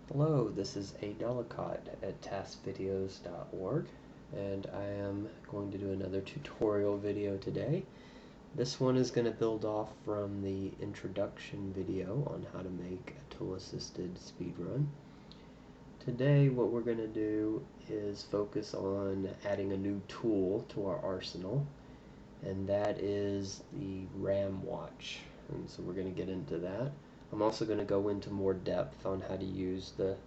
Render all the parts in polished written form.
Hello, this is A Delicate at TASvideos.org, and I am going to do another tutorial video today. This one is going to build off from the introduction video on how to make a tool-assisted speedrun. Today what we're going to do is focus on adding a new tool to our arsenal, and that is the RAM watch. And so we're going to get into that. I'm also going to go into more depth on how to use the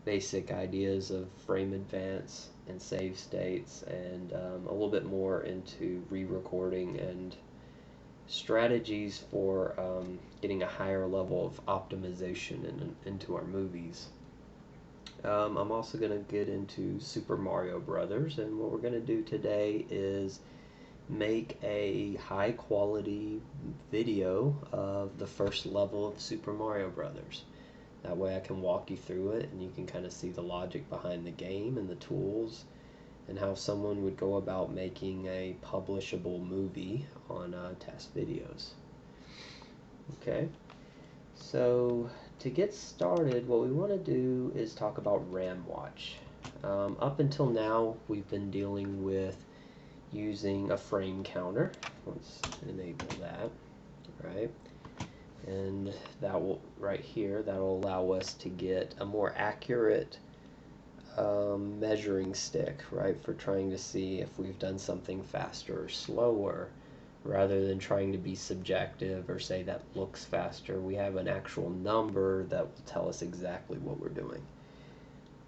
basic ideas of frame advance and save states, and a little bit more into re-recording and strategies for getting a higher level of optimization into our movies. I'm also going to get into Super Mario Brothers, and what we're going to do today is make a high quality video of the first level of Super Mario Brothers. That way I can walk you through it and you can kind of see the logic behind the game and the tools and how someone would go about making a publishable movie on TASvideos. Okay, so to get started, what we want to do is talk about RAM watch. Up until now we've been dealing with using a frame counter. Let's enable that, right? And that will, right here, that will allow us to get a more accurate measuring stick, right, for trying to see if we've done something faster or slower, rather than trying to be subjective or say that looks faster. We have an actual number that will tell us exactly what we're doing,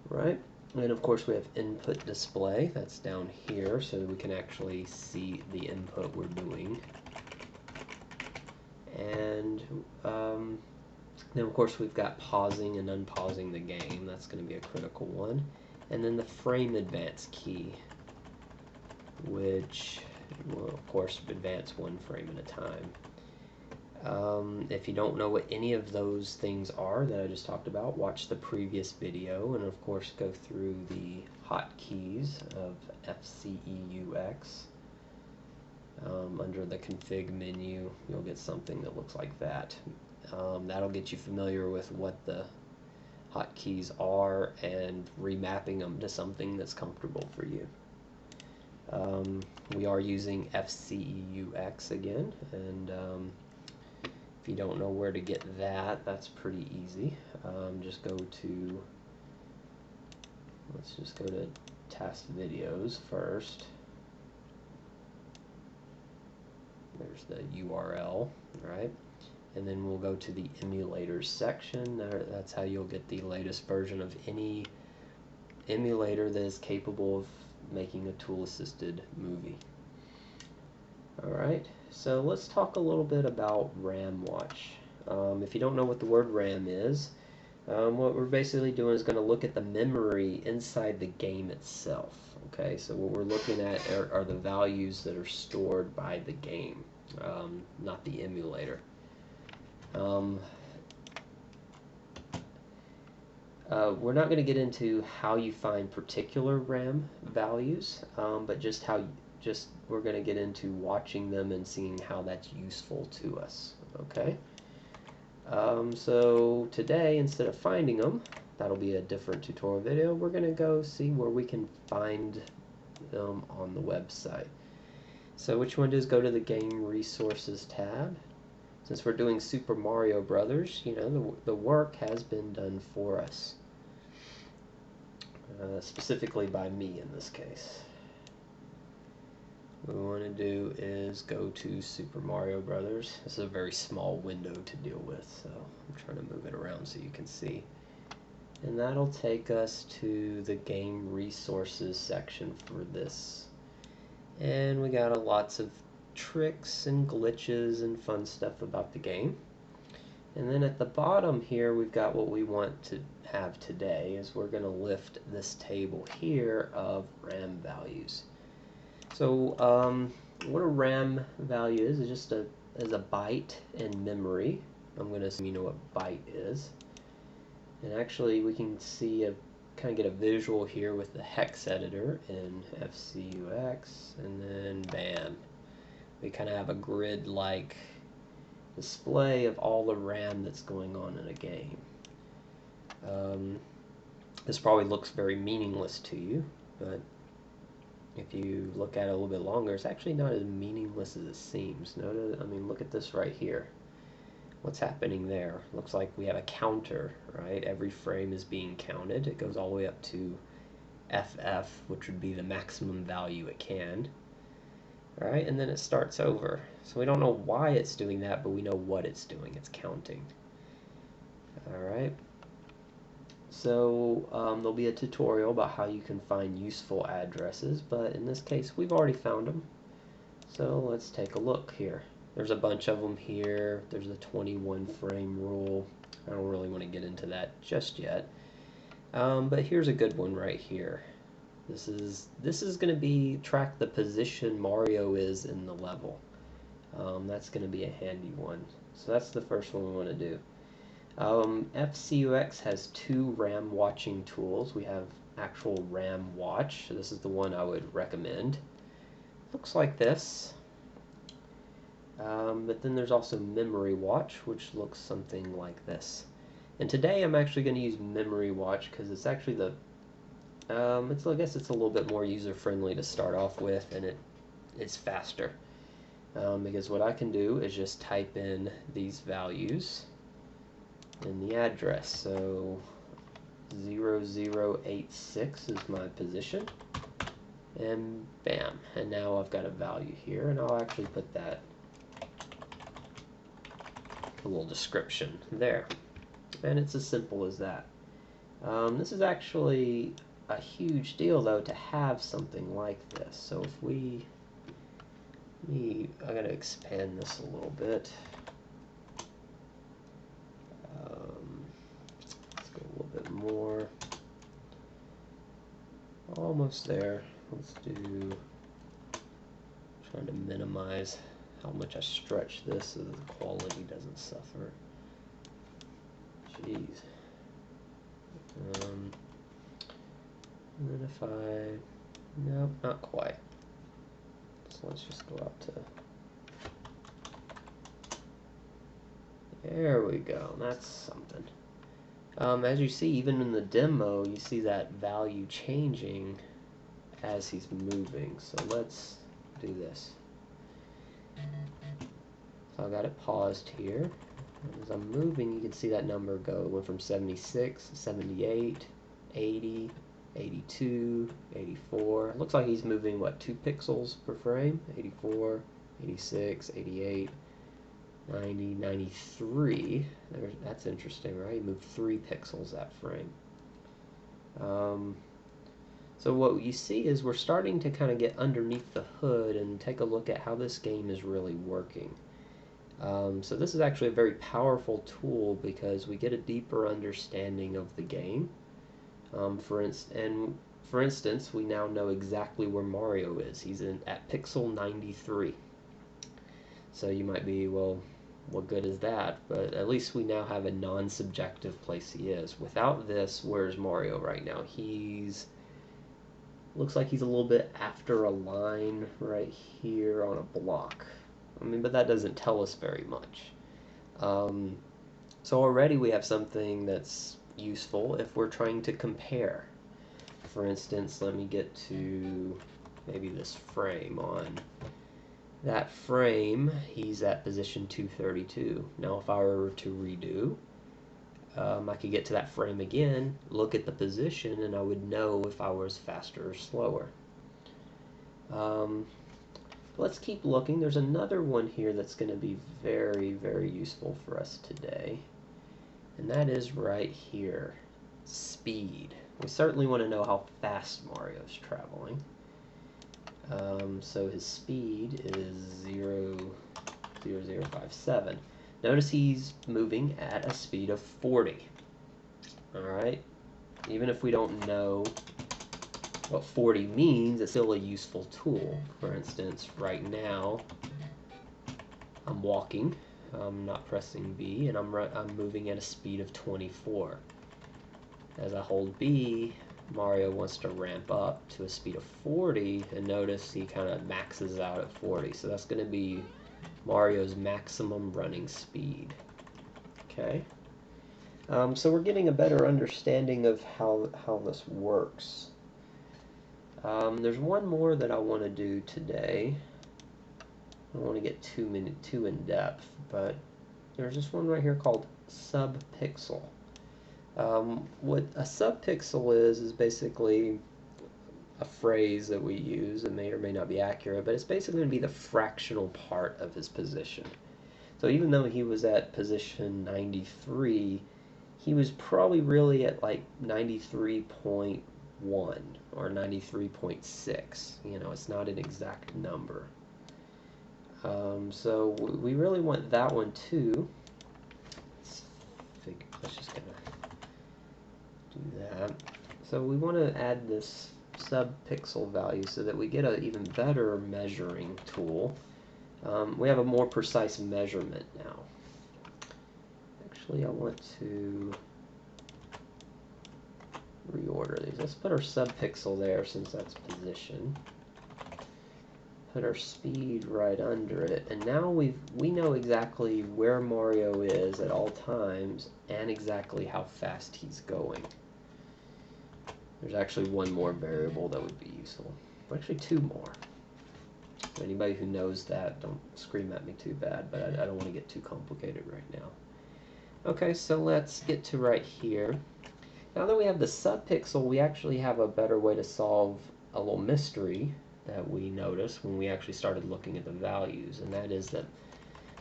right? And of course we have input display, that's down here, so that we can actually see the input we're doing. And then of course we've got pausing and unpausing the game, that's going to be a critical one. And then the frame advance key, which will of course advance one frame at a time. If you don't know what any of those things are that I just talked about, watch the previous video and of course go through the hotkeys of FCEUX. Under the config menu you'll get something that looks like that. That'll get you familiar with what the hotkeys are and remapping them to something that's comfortable for you. We are using FCEUX again, and if you don't know where to get that, that's pretty easy. Just go to, let's just go to TASvideos first. There's the URL, right? And then we'll go to the emulators section. That's how you'll get the latest version of any emulator that is capable of making a tool-assisted movie. Alright, so let's talk a little bit about RAM watch. If you don't know what the word RAM is, what we're basically doing is going to look at the memory inside the game itself. Okay, so what we're looking at are the values that are stored by the game, not the emulator. We're not going to get into how you find particular RAM values, but just we're going to get into watching them and seeing how that's useful to us. Okay. So today, instead of finding them, that'll be a different tutorial video, we're going to go see where we can find them on the website. So what you want to do is go to the Game Resources tab. Since we're doing Super Mario Brothers, you know, the work has been done for us. Specifically by me in this case. What we want to do is go to Super Mario Brothers. This is a very small window to deal with, so I'm trying to move it around so you can see. And that'll take us to the Game Resources section for this. And we got lots of tricks and glitches and fun stuff about the game. And then at the bottom here we've got what we want to have today, is we're going to lift this table here of RAM values. So what a RAM value is just a byte in memory. I'm going to assume you know what byte is. And actually we can see kind of get a visual here with the hex editor in FCUX, and then bam, we kind of have a grid-like display of all the RAM that's going on in a game. This probably looks very meaningless to you, but if you look at it a little bit longer, it's actually not as meaningless as it seems. Notice, I mean, look at this right here. What's happening there? Looks like we have a counter, right? Every frame is being counted. It goes all the way up to FF, which would be the maximum value it can. Right? And then it starts over. So we don't know why it's doing that, but we know what it's doing. It's counting. Alright. So there'll be a tutorial about how you can find useful addresses, but in this case we've already found them. So let's take a look here. There's a bunch of them here. There's the 21 frame rule. I don't really want to get into that just yet. But here's a good one right here. This is going to be track the position Mario is in the level. That's going to be a handy one. So that's the first one we want to do. FCUX has two RAM watching tools. We have actual RAM watch. So this is the one I would recommend. Looks like this. But then there's also memory watch, which looks something like this. And today I'm actually going to use memory watch because it's actually the I guess it's a little bit more user-friendly to start off with, and it's faster. Because what I can do is just type in these values in the address. So 0086 is my position, and bam, and now I've got a value here, and I'll actually put that a little description there, and it's as simple as that. This is actually a huge deal though to have something like this. So if I gotta expand this a little bit. Let's go a little bit more. Almost there. Let's do, trying to minimize how much I stretch this so that the quality doesn't suffer. Jeez. And then if nope, not quite. So let's just go out to, there we go, that's something. As you see, even in the demo, you see that value changing as he's moving. So let's do this. So I got it paused here. As I'm moving, you can see that number go. It went from 76, 78, 80, 82, 84. Looks like he's moving, what, 2 pixels per frame? 84, 86, 88, 90, 93. That's interesting, right? He moved 3 pixels that frame. So what you see is we're starting to kind of get underneath the hood and take a look at how this game is really working. So this is actually a very powerful tool because we get a deeper understanding of the game. For instance, we now know exactly where Mario is. He's at pixel 93. So you might be, well, what good is that? But at least we now have a non-subjective place he is. Without this, where's Mario right now? Looks like he's a little bit after a line right here on a block. I mean, but that doesn't tell us very much. So already we have something that's useful if we're trying to compare. For instance, let me get to maybe this frame. On that frame, he's at position 232. Now if I were to redo, I could get to that frame again, look at the position, and I would know if I was faster or slower. Let's keep looking. There's another one here that's going to be very, very useful for us today, and that is right here, speed. We certainly want to know how fast Mario's traveling. So his speed is 0.0057. Notice he's moving at a speed of 40. Alright? Even if we don't know what 40 means, it's still a useful tool. For instance, right now, I'm walking, I'm not pressing B, and I'm moving at a speed of 24. As I hold B, Mario wants to ramp up to a speed of 40, and notice he kind of maxes out at 40. So that's going to be Mario's maximum running speed. Okay. So we're getting a better understanding of how this works. There's one more that I want to do today. I don't want to get too in depth, but there's this one right here called subpixel. What a subpixel is basically a phrase that we use. It may or may not be accurate, but it's basically going to be the fractional part of his position. So even though he was at position 93, he was probably really at like 93.1 or 93.6. You know, it's not an exact number. So we really want that one too. Let's just kind of do that. So we want to add this subpixel value so that we get an even better measuring tool. We have a more precise measurement now. Actually, I want to reorder these. Let's put our subpixel there since that's position. Put our speed right under it, and now we know exactly where Mario is at all times and exactly how fast he's going. There's actually one more variable that would be useful. Actually, two more. Anybody who knows that, don't scream at me too bad, but I don't want to get too complicated right now. Okay, so let's get to right here. Now that we have the subpixel, we actually have a better way to solve a little mystery that we noticed when we actually started looking at the values, and that is that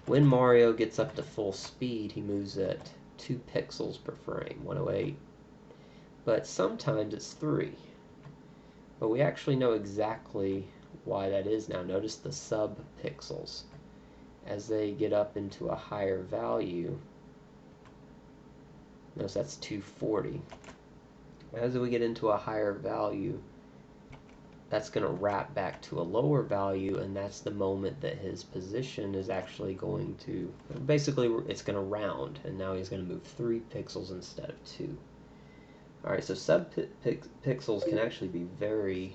when Mario gets up to full speed, he moves at 2 pixels per frame, 108. But sometimes it's 3. But we actually know exactly why that is now. Notice the subpixels. As they get up into a higher value, notice that's 240. As we get into a higher value, that's going to wrap back to a lower value, and that's the moment that his position is actually going to, basically it's going to round, and now he's going to move 3 pixels instead of 2. Alright, so subpixels can actually be very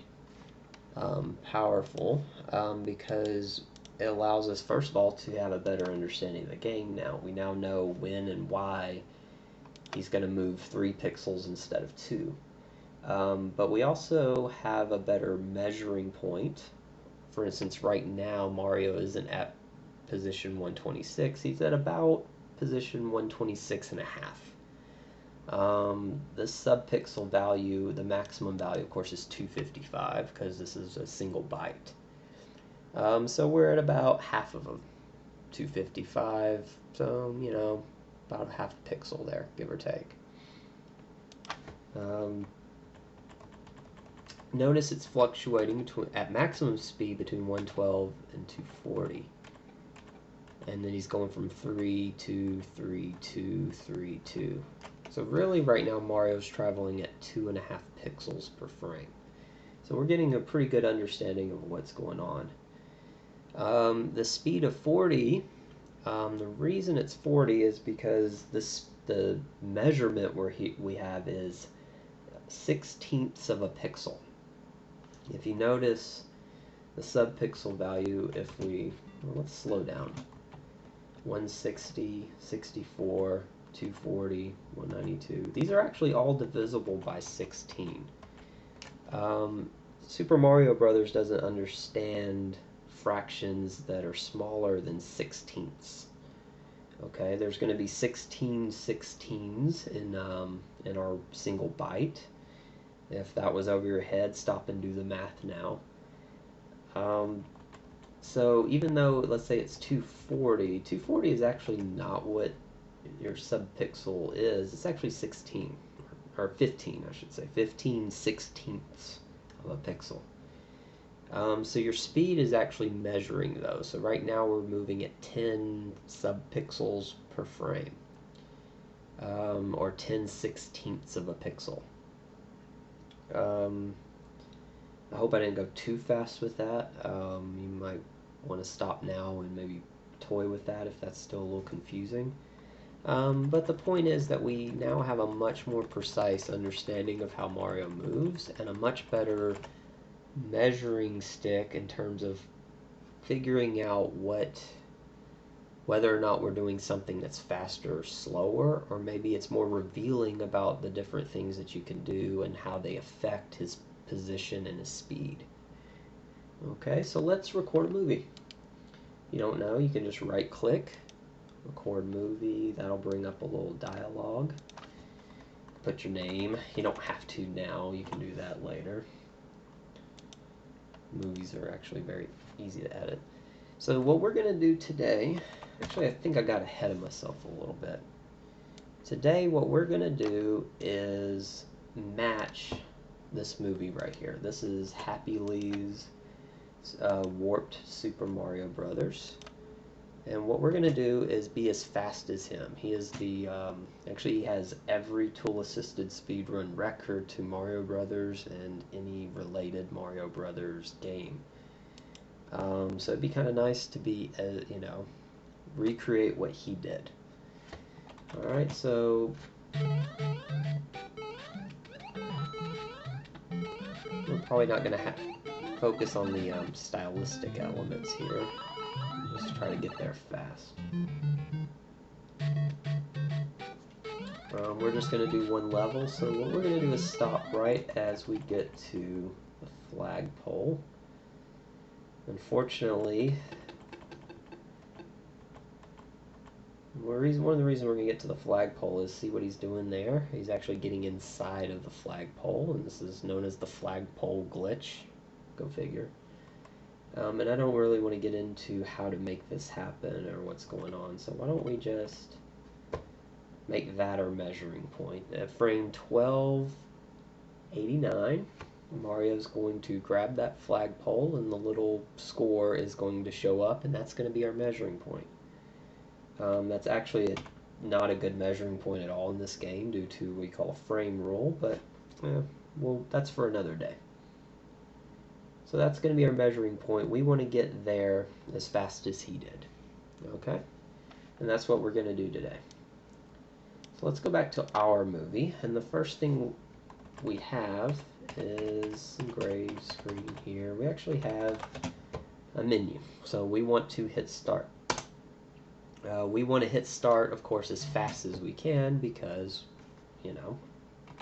powerful because it allows us, first of all, to have a better understanding of the game now. We now know when and why he's going to move 3 pixels instead of 2. But we also have a better measuring point. For instance, right now Mario isn't at position 126. He's at about position 126 and a half. The subpixel value, the maximum value, of course, is 255 because this is a single byte. So we're at about half of a 255. So, you know, about a half a pixel there, give or take. Notice it's fluctuating at maximum speed between 112 and 240. And then he's going from 3 to 3 to 3 to. So really right now Mario's traveling at 2.5 pixels per frame. So we're getting a pretty good understanding of what's going on. The speed of 40, the reason it's 40 is because the measurement we have is 1/16 of a pixel. If you notice the subpixel value, if we, well, let's slow down. 160, 64, 240, 192. These are actually all divisible by 16. Super Mario Brothers doesn't understand fractions that are smaller than 1/16. Okay, there's going to be 16 16s in our single byte. If that was over your head, stop and do the math now. So even though, let's say it's 240, 240 is actually not what your subpixel is. It's actually 16, or 15, I should say. 15/16 of a pixel. So your speed is actually measuring those. So right now we're moving at 10 subpixels per frame, or 10/16 of a pixel. I hope I didn't go too fast with that. You might want to stop now and maybe toy with that if that's still a little confusing. But the point is that we now have a much more precise understanding of how Mario moves and a much better measuring stick in terms of figuring out what whether or not we're doing something that's faster or slower, or maybe it's more revealing about the different things that you can do and how they affect his position and his speed. Okay, so let's record a movie. You don't know, you can just right click, record movie. That'll bring up a little dialogue. Put your name. You don't have to now, you can do that later. Movies are actually very easy to edit. So what we're going to do today, actually I think I got ahead of myself a little bit. Today what we're going to do is match this movie right here. This is Happy Lee's Warped Super Mario Brothers. And what we're going to do is be as fast as him. He is the, actually he has every tool-assisted speedrun record to Mario Brothers and any related Mario Brothers game. So it'd be kind of nice to be, you know, recreate what he did. Alright, so we're probably not going to focus on the stylistic elements here. Just try to get there fast. We're just going to do one level, so what we're going to do is stop right as we get to the flagpole. Unfortunately, one of the reasons we're going to get to the flagpole is see what he's doing there. He's actually getting inside of the flagpole, and this is known as the flagpole glitch. Go figure. And I don't really want to get into how to make this happen or what's going on, so why don't we just make that our measuring point. At frame 1289, Mario's going to grab that flagpole and the little score is going to show up, and that's going to be our measuring point. That's actually not a good measuring point at all in this game due to what we call a frame rule, but well, that's for another day. So that's going to be our measuring point. We want to get there as fast as he did. Okay? And that's what we're going to do today. So let's go back to our movie, and the first thing we have is some gray screen here. We actually have a menu. So we want to hit start. We want to hit start, of course, as fast as we can because, you know,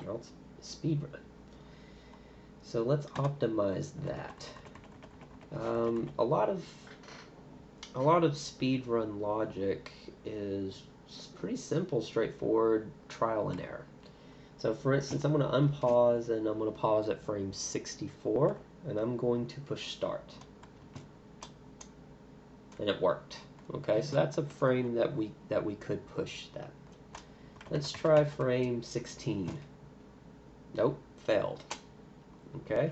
it's speedrun. So let's optimize that. A lot of speedrun logic is pretty simple, straightforward, trial and error. So for instance, I'm going to unpause and I'm going to pause at frame 64 and I'm going to push start. And it worked. Okay, so that's a frame that we could push that. Let's try frame 16. Nope, failed. Okay,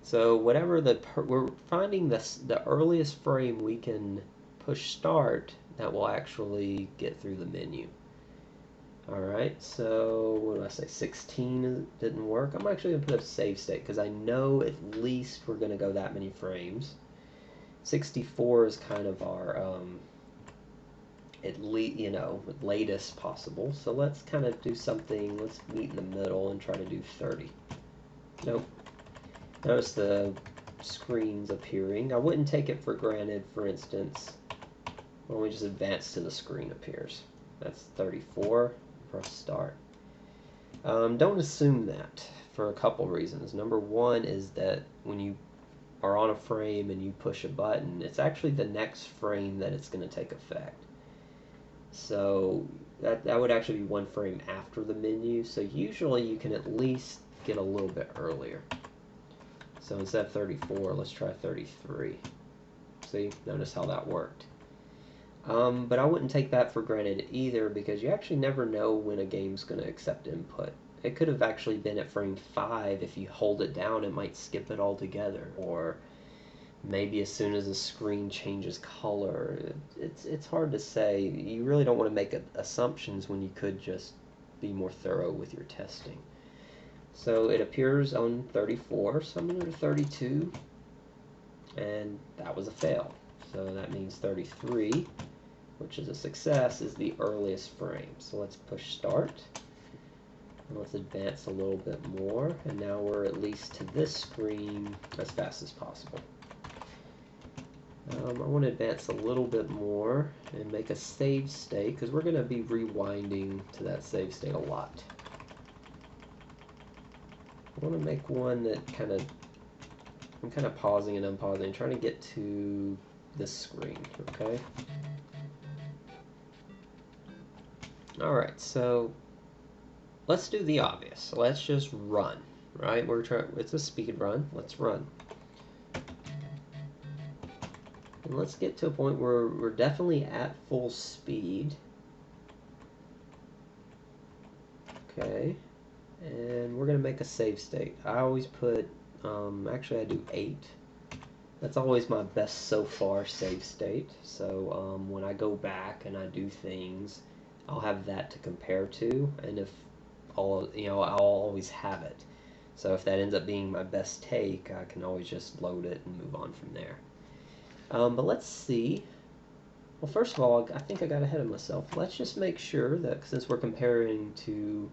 so whatever we're finding the earliest frame we can push start that will actually get through the menu. Alright, so what do I say, 16 didn't work. I'm actually going to put a save state because I know at least we're going to go that many frames. 64 is kind of our latest possible. So let's kind of do something, let's meet in the middle and try to do 30. Nope. Notice the screens appearing. I wouldn't take it for granted, for instance, when we just advance to the screen appears. That's 34. Press start. Don't assume that for a couple reasons. Number one is that when you are on a frame and you push a button, it's actually the next frame that it's going to take effect. So that would actually be one frame after the menu. So usually you can at least get a little bit earlier. So instead of 34, let's try 33. See, notice how that worked. But I wouldn't take that for granted either because you actually never know when a game's going to accept input. It could have actually been at frame 5. If you hold it down, it might skip it altogether. Or maybe as soon as the screen changes color. It's hard to say. You really don't want to make assumptions when you could just be more thorough with your testing. So it appears on 34, so I'm going to do 32. And that was a fail. So that means 33, which is a success, is the earliest frame. So let's push start. And let's advance a little bit more. And now we're at least to this screen as fast as possible. I want to advance a little bit more and make a save state, because we're going to be rewinding to that save state a lot. I want to make one that I'm kind of pausing and unpausing, trying to get to this screen, okay? Alright, so let's do the obvious. Let's just run, right? It's a speed run. Let's run. And let's get to a point where we're definitely at full speed. Okay. And we're going to make a save state. I always put, actually I do 8. That's always my best so far save state. So when I go back and I do things, I'll have that to compare to, and if I'll always have it. So if that ends up being my best take, I can always just load it and move on from there. But let's see. Well, first of all, I think I got ahead of myself. Let's just make sure that since we're comparing to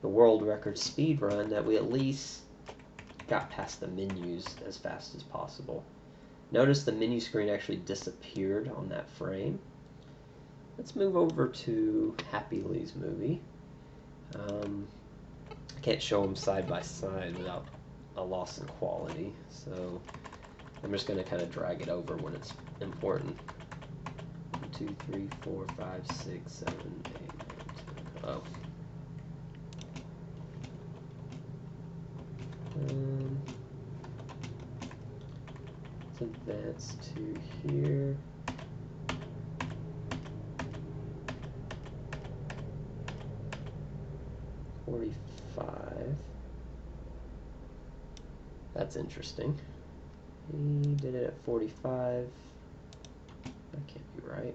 the world record speed run, that we at least got past the menus as fast as possible. Notice the menu screen actually disappeared on that frame. Let's move over to Happy Lee's movie. I can't show them side by side without a loss in quality, so I'm just going to kind of drag it over when it's important. 1, 2, 3, 4, 5, 6, 7, 8, 9, 10. Oh. Let's advance to here. That's interesting. He did it at 45. That can't be right.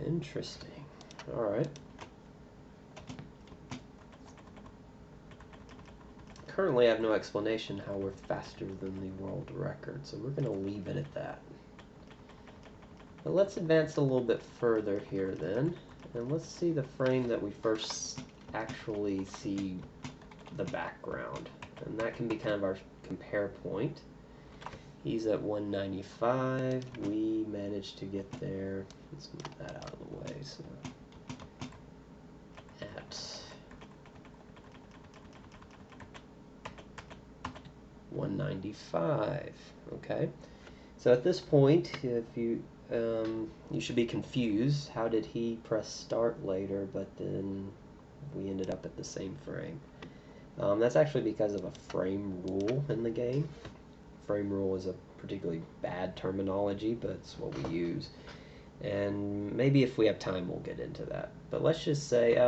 Interesting. Alright. Currently I have no explanation how we're faster than the world record, so we're going to leave it at that. But let's advance a little bit further here then, and let's see the frame that we first actually see the background, and that can be kind of our compare point. He's at 195. We managed to get there. Let's move that out of the way. So at 195. Okay. So at this point, if you should be confused. How did he press start later, but then we ended up at the same frame? That's actually because of a frame rule in the game. Frame rule is a particularly bad terminology, but it's what we use. And maybe if we have time, we'll get into that. But let's just say,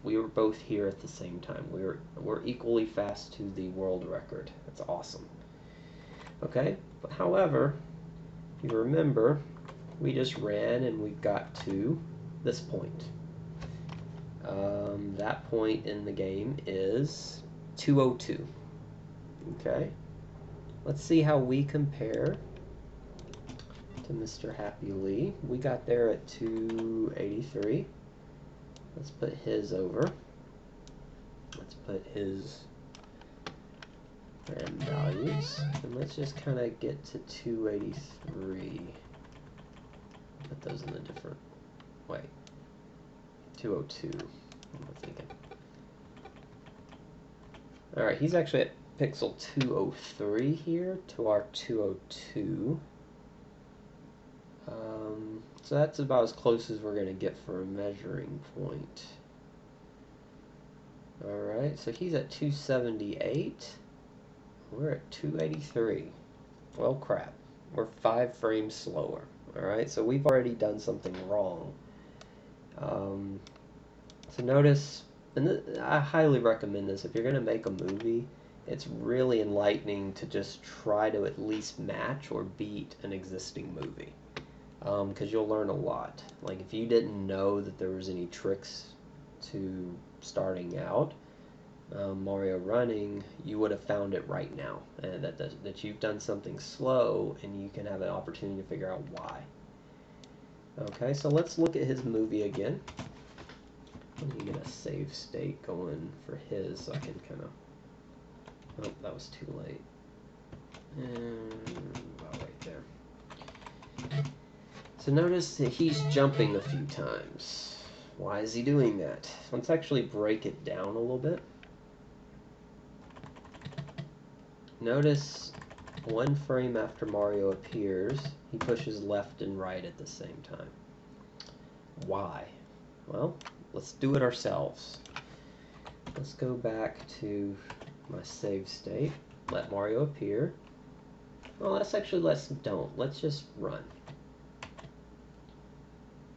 we were both here at the same time. We're equally fast to the world record. That's awesome. Okay, but however, if you remember, we just ran and we got to this point. That point in the game is 202. Okay, let's see how we compare to Mr. Happy Lee. We got there at 283. Let's put his over. Let's put his RAM values, and let's just kind of get to 283. Put those in a different way. 202. What am I thinking? Alright, he's actually at pixel 203 here to our 202. So that's about as close as we're going to get for a measuring point. Alright, so he's at 278. We're at 283. Well, crap. We're 5 frames slower. Alright, so we've already done something wrong. So notice, and I highly recommend this, if you're going to make a movie, it's really enlightening to just try to at least match or beat an existing movie. Because you'll learn a lot. Like, if you didn't know that there was any tricks to starting out Mario running, you would have found it right now, and that you've done something slow, and you can have an opportunity to figure out why. Okay, so let's look at his movie again. Let me get a save state going for his, so I can kind of... Oh, that was too late. And about right there. So notice that he's jumping a few times. Why is he doing that? Let's actually break it down a little bit. Notice one frame after Mario appears, he pushes left and right at the same time. Why? Well, let's do it ourselves. Let's go back to my save state, let Mario appear. Well, let's just run.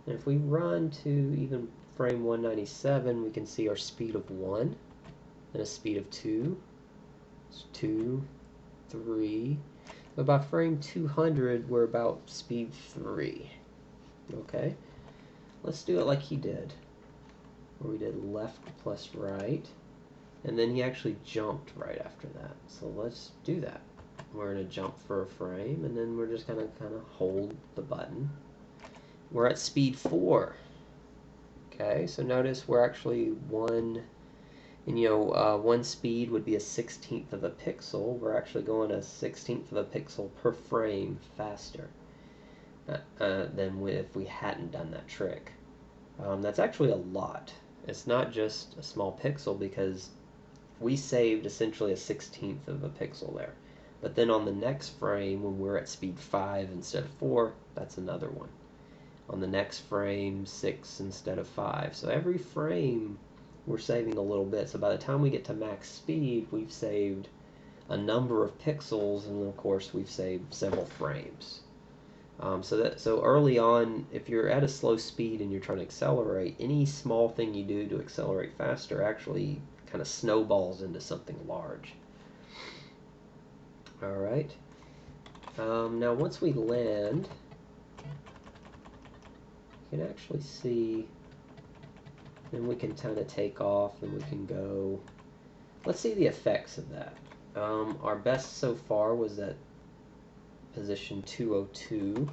And if we run to even frame 197, we can see our speed of 1 and a speed of 2. It's 2, 3. So by frame 200, we're about speed 3. Okay? Let's do it like he did, where we did left plus right, and then he actually jumped right after that. So let's do that. We're going to jump for a frame, and then we're just going to kind of hold the button. We're at speed 4. Okay, so notice we're actually one speed would be a 1/16 of a pixel. We're actually going a 1/16 of a pixel per frame faster than if we hadn't done that trick. That's actually a lot. It's not just a small pixel, because we saved essentially a 1/16 of a pixel there. But then on the next frame, when we're at speed 5 instead of 4, that's another one. On the next frame, 6 instead of 5. So every frame we're saving a little bit. So by the time we get to max speed, we've saved a number of pixels, and of course we've saved several frames. So early on, if you're at a slow speed and you're trying to accelerate, any small thing you do to accelerate faster actually kind of snowballs into something large. Alright. Now once we land, you can actually see, then we can kind of take off and we can go. Let's see the effects of that. Our best so far was at position 202.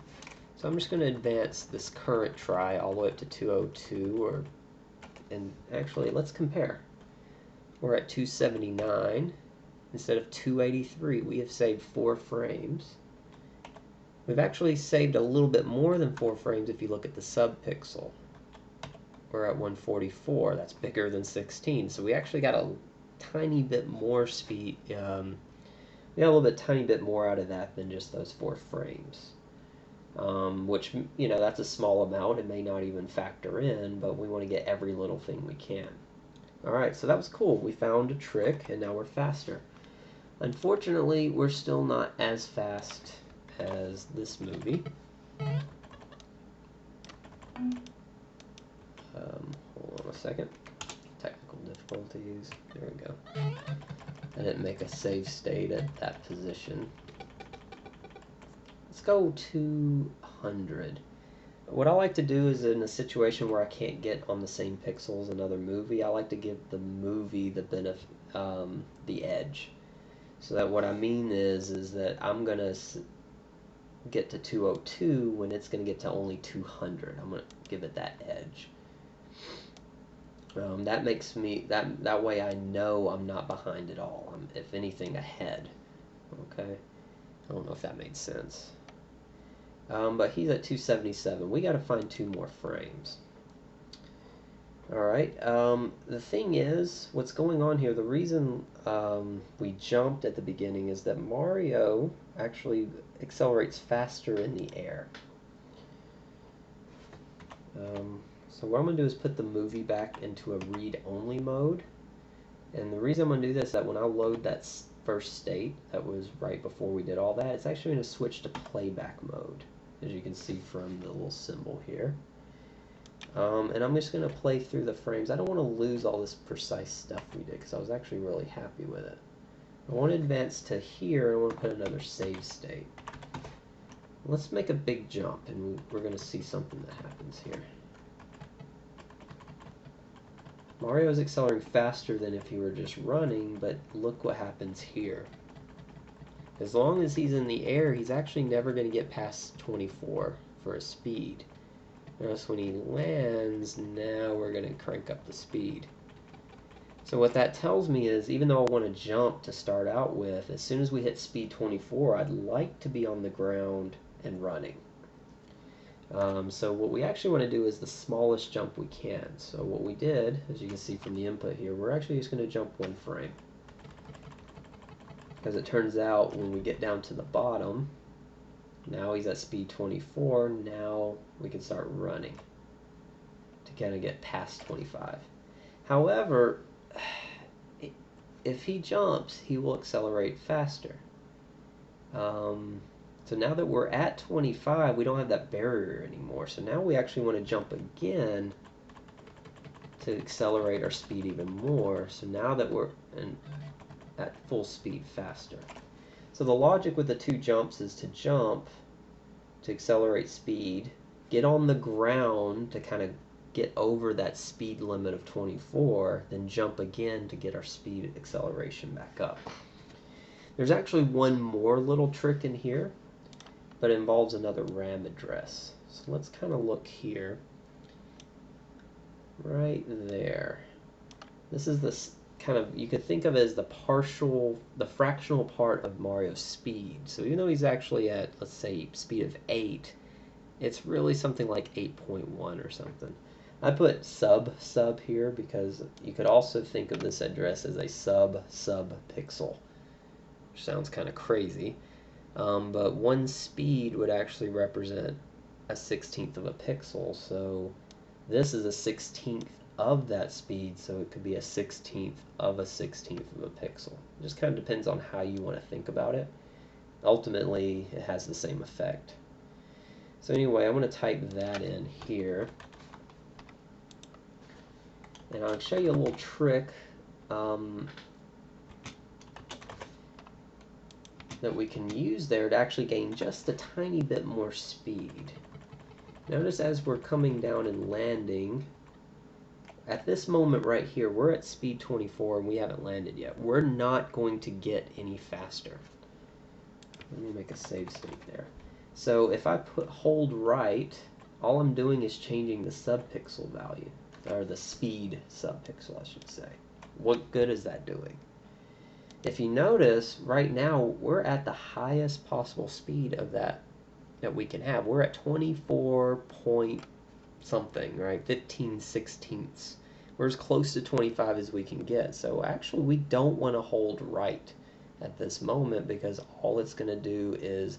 So I'm just going to advance this current try all the way up to 202, and actually let's compare. We're at 279 instead of 283. We have saved 4 frames. We've actually saved a little bit more than 4 frames if you look at the subpixel. We're at 144. That's bigger than 16. So we actually got a tiny bit more speed. We got a tiny bit more out of that than just those 4 frames. Which, that's a small amount. It may not even factor in, but we want to get every little thing we can. Alright, so that was cool. We found a trick, and now we're faster. Unfortunately, we're still not as fast as this movie. Hold on a second. Technical difficulties. There we go. I didn't make a save state at that position. Let's go 200. What I like to do is, in a situation where I can't get on the same pixel as another movie, I like to give the movie the edge. So that what I mean is that I'm gonna get to 202 when it's gonna get to only 200. I'm gonna give it that edge. That makes me that way I know I'm not behind at all. I'm, if anything, ahead. Okay. I don't know if that made sense. But he's at 277. We got to find 2 more frames. Alright, the thing is, what's going on here, the reason we jumped at the beginning is that Mario actually accelerates faster in the air. So what I'm going to do is put the movie back into a read-only mode. And the reason I'm going to do this is that when I load that first state, that was right before we did all that, it's actually going to switch to playback mode, as you can see from the little symbol here. And I'm just going to play through the frames. I don't want to lose all this precise stuff we did, because I was actually really happy with it. I want to advance to here, and I want to put another save state. Let's make a big jump, and we're going to see something that happens here. Mario is accelerating faster than if he were just running, but look what happens here. As long as he's in the air, he's actually never going to get past 24 for his speed. Notice when he lands, now we're going to crank up the speed. So what that tells me is, even though I want to jump to start out with, as soon as we hit speed 24, I'd like to be on the ground and running. So what we actually want to do is the smallest jump we can. So what we did, as you can see from the input here, we're actually just going to jump 1 frame. Because it turns out when we get down to the bottom, now he's at speed 24, now we can start running to kind of get past 25. However, if he jumps, he will accelerate faster. So now that we're at 25, we don't have that barrier anymore. So now we actually want to jump again to accelerate our speed even more. So now that we're at full speed faster. So the logic with the 2 jumps is to jump to accelerate speed, get on the ground to kind of get over that speed limit of 24, then jump again to get our speed acceleration back up. There's actually one more little trick in here, but it involves another RAM address. So let's kind of look here. Right there. This is this kind of, you could think of it as the fractional part of Mario's speed. So even though he's actually at, let's say, speed of 8, it's really something like 8.1 or something. I put sub here because you could also think of this address as a sub pixel, which sounds kind of crazy. But 1 speed would actually represent a 16th of a pixel. So this is a 16th of that speed, so it could be a 16th of a 16th of a pixel. It just kind of depends on how you want to think about it. Ultimately, it has the same effect. So anyway, I'm going to type that in here. And I'll show you a little trick that we can use there to actually gain just a tiny bit more speed. Notice as we're coming down and landing, at this moment right here, we're at speed 24 and we haven't landed yet. We're not going to get any faster. Let me make a save state there. So if I hold right, all I'm doing is changing the subpixel value, or the speed subpixel, I should say. What good is that doing? If you notice, right now, we're at the highest possible speed of that we can have. We're at 24 point something, right? 15 sixteenths. We're as close to 25 as we can get. So actually, we don't want to hold right at this moment because all it's going to do is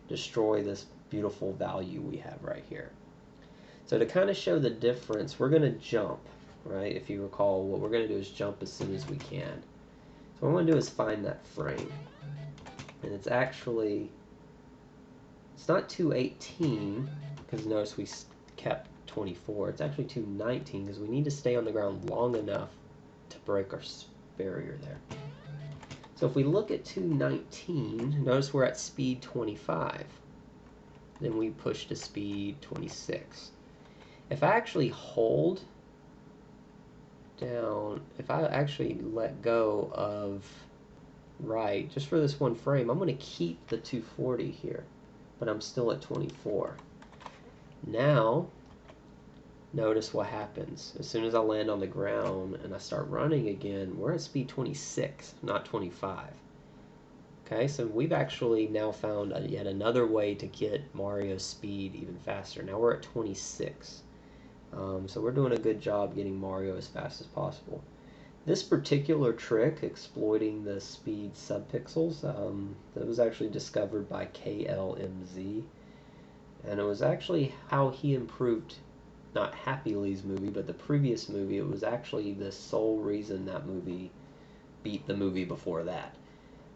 destroy this beautiful value we have right here. So to kind of show the difference, we're going to jump, right? If you recall, what we're going to do is jump as soon as we can. So what I'm going to do is find that frame. And it's actually, it's not 218, because notice we kept 24. It's actually 219, because we need to stay on the ground long enough to break our barrier there. So if we look at 219, notice we're at speed 25. Then we push to speed 26. If I actually hold down, if I actually let go of right, just for this 1 frame, I'm going to keep the 240 here, but I'm still at 24. Now, notice what happens. As soon as I land on the ground and I start running again, we're at speed 26, not 25. Okay, so we've actually now found yet another way to get Mario's speed even faster. Now we're at 26. So we're doing a good job getting Mario as fast as possible. This particular trick, exploiting the speed subpixels, that was actually discovered by KLMZ. And it was actually how he improved, not Happy Lee's movie, but the previous movie. It was actually the sole reason that movie beat the movie before that.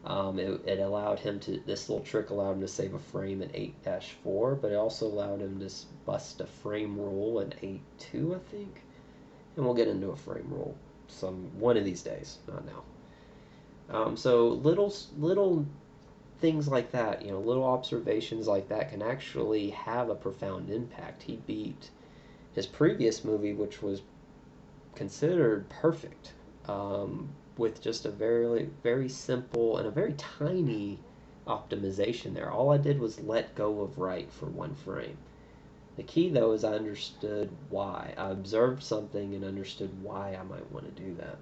It allowed him to, this little trick allowed him to save a frame in 8-4, but it also allowed him to bust a frame rule in 8.2, I think. And we'll get into a frame rule one of these days, not now. So little things like that, little observations like that can actually have a profound impact. He beat his previous movie, which was considered perfect, with just a very, very simple and a very tiny optimization there. All I did was let go of right for 1 frame. The key, though, is I understood why. I observed something and understood why I might want to do that.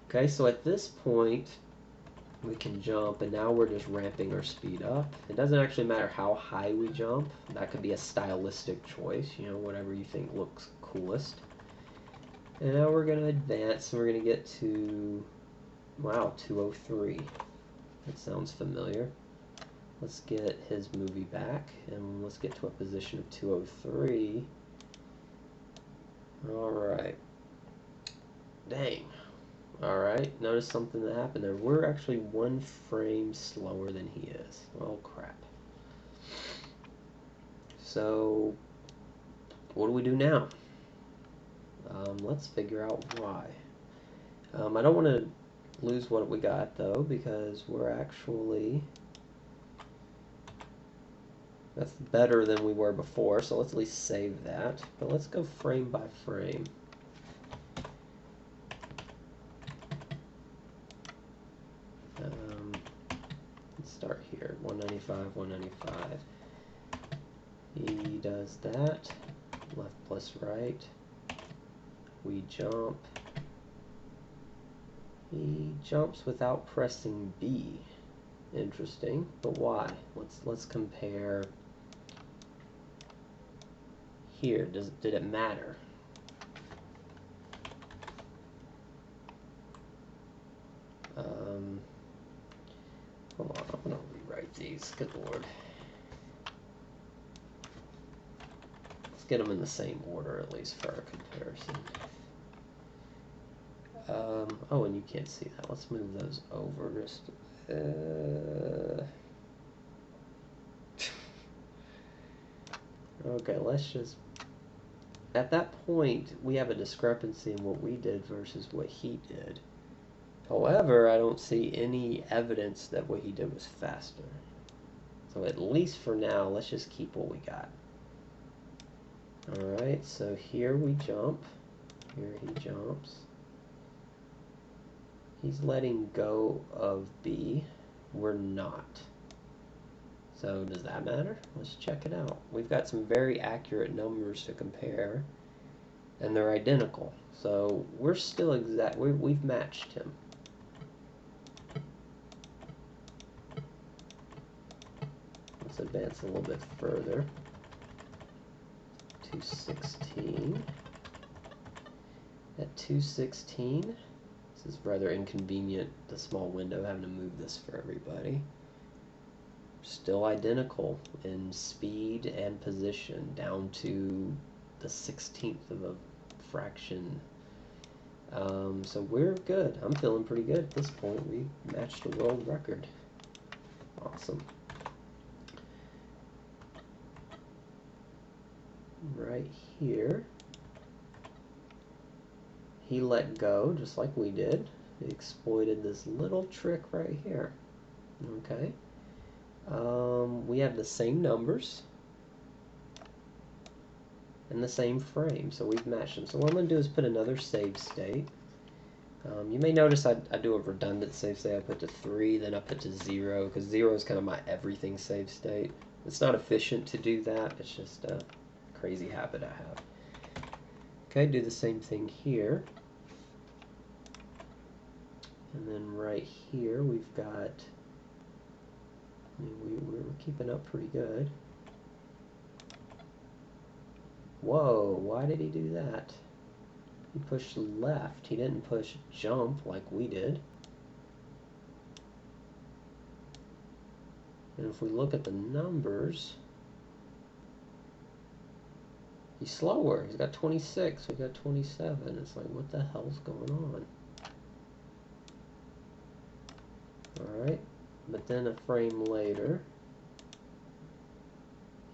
Okay, so at this point, we can jump, and now we're just ramping our speed up. It doesn't actually matter how high we jump. That could be a stylistic choice, you know, whatever you think looks coolest. And now we're going to advance, and we're going to get to, wow, 203. That sounds familiar. Let's get his movie back, and let's get to a position of 203. Alright. Dang. Alright, notice something that happened there. We're actually 1 frame slower than he is. Oh, crap. So, what do we do now? Let's figure out why. I don't want to lose what we got, though, because we're actually... That's better than we were before, so let's at least save that. But let's go frame by frame. Let's start here, 195, 195. He does that, left plus right. We jump. He jumps without pressing B. Interesting, but why? Let's compare. Here, did it matter? Hold on, I'm gonna rewrite these. Good lord. Let's get them in the same order at least for our comparison. Oh, and you can't see that. Let's move those over just. Okay, let's just. At that point, we have a discrepancy in what we did versus what he did. However, I don't see any evidence that what he did was faster. So at least for now, let's just keep what we got. Alright, so here we jump. Here he jumps. He's letting go of B. We're not. So does that matter? Let's check it out. We've got some very accurate numbers to compare, and they're identical. So we're still exact. We've matched him. Let's advance a little bit further. 216. At 216, this is rather inconvenient, the small window, having to move this for everybody. Still identical in speed and position, down to the 16th of a fraction. So we're good. I'm feeling pretty good at this point. We matched the world record. Awesome. Right here, he let go just like we did. He exploited this little trick right here. Okay. We have the same numbers and the same frame, so we've matched them. So what I'm going to do is put another save state. You may notice I do a redundant save state. I put to 3, then I put to 0, because 0 is kind of my everything save state. It's not efficient to do that. It's just a crazy habit I have. Okay, do the same thing here. And then right here we've got, we're keeping up pretty good. Whoa, why did he do that? He pushed left. He didn't push jump like we did. And if we look at the numbers, he's slower. He's got 26. We got 27. It's like, what the hell's going on? Alright. But then a frame later,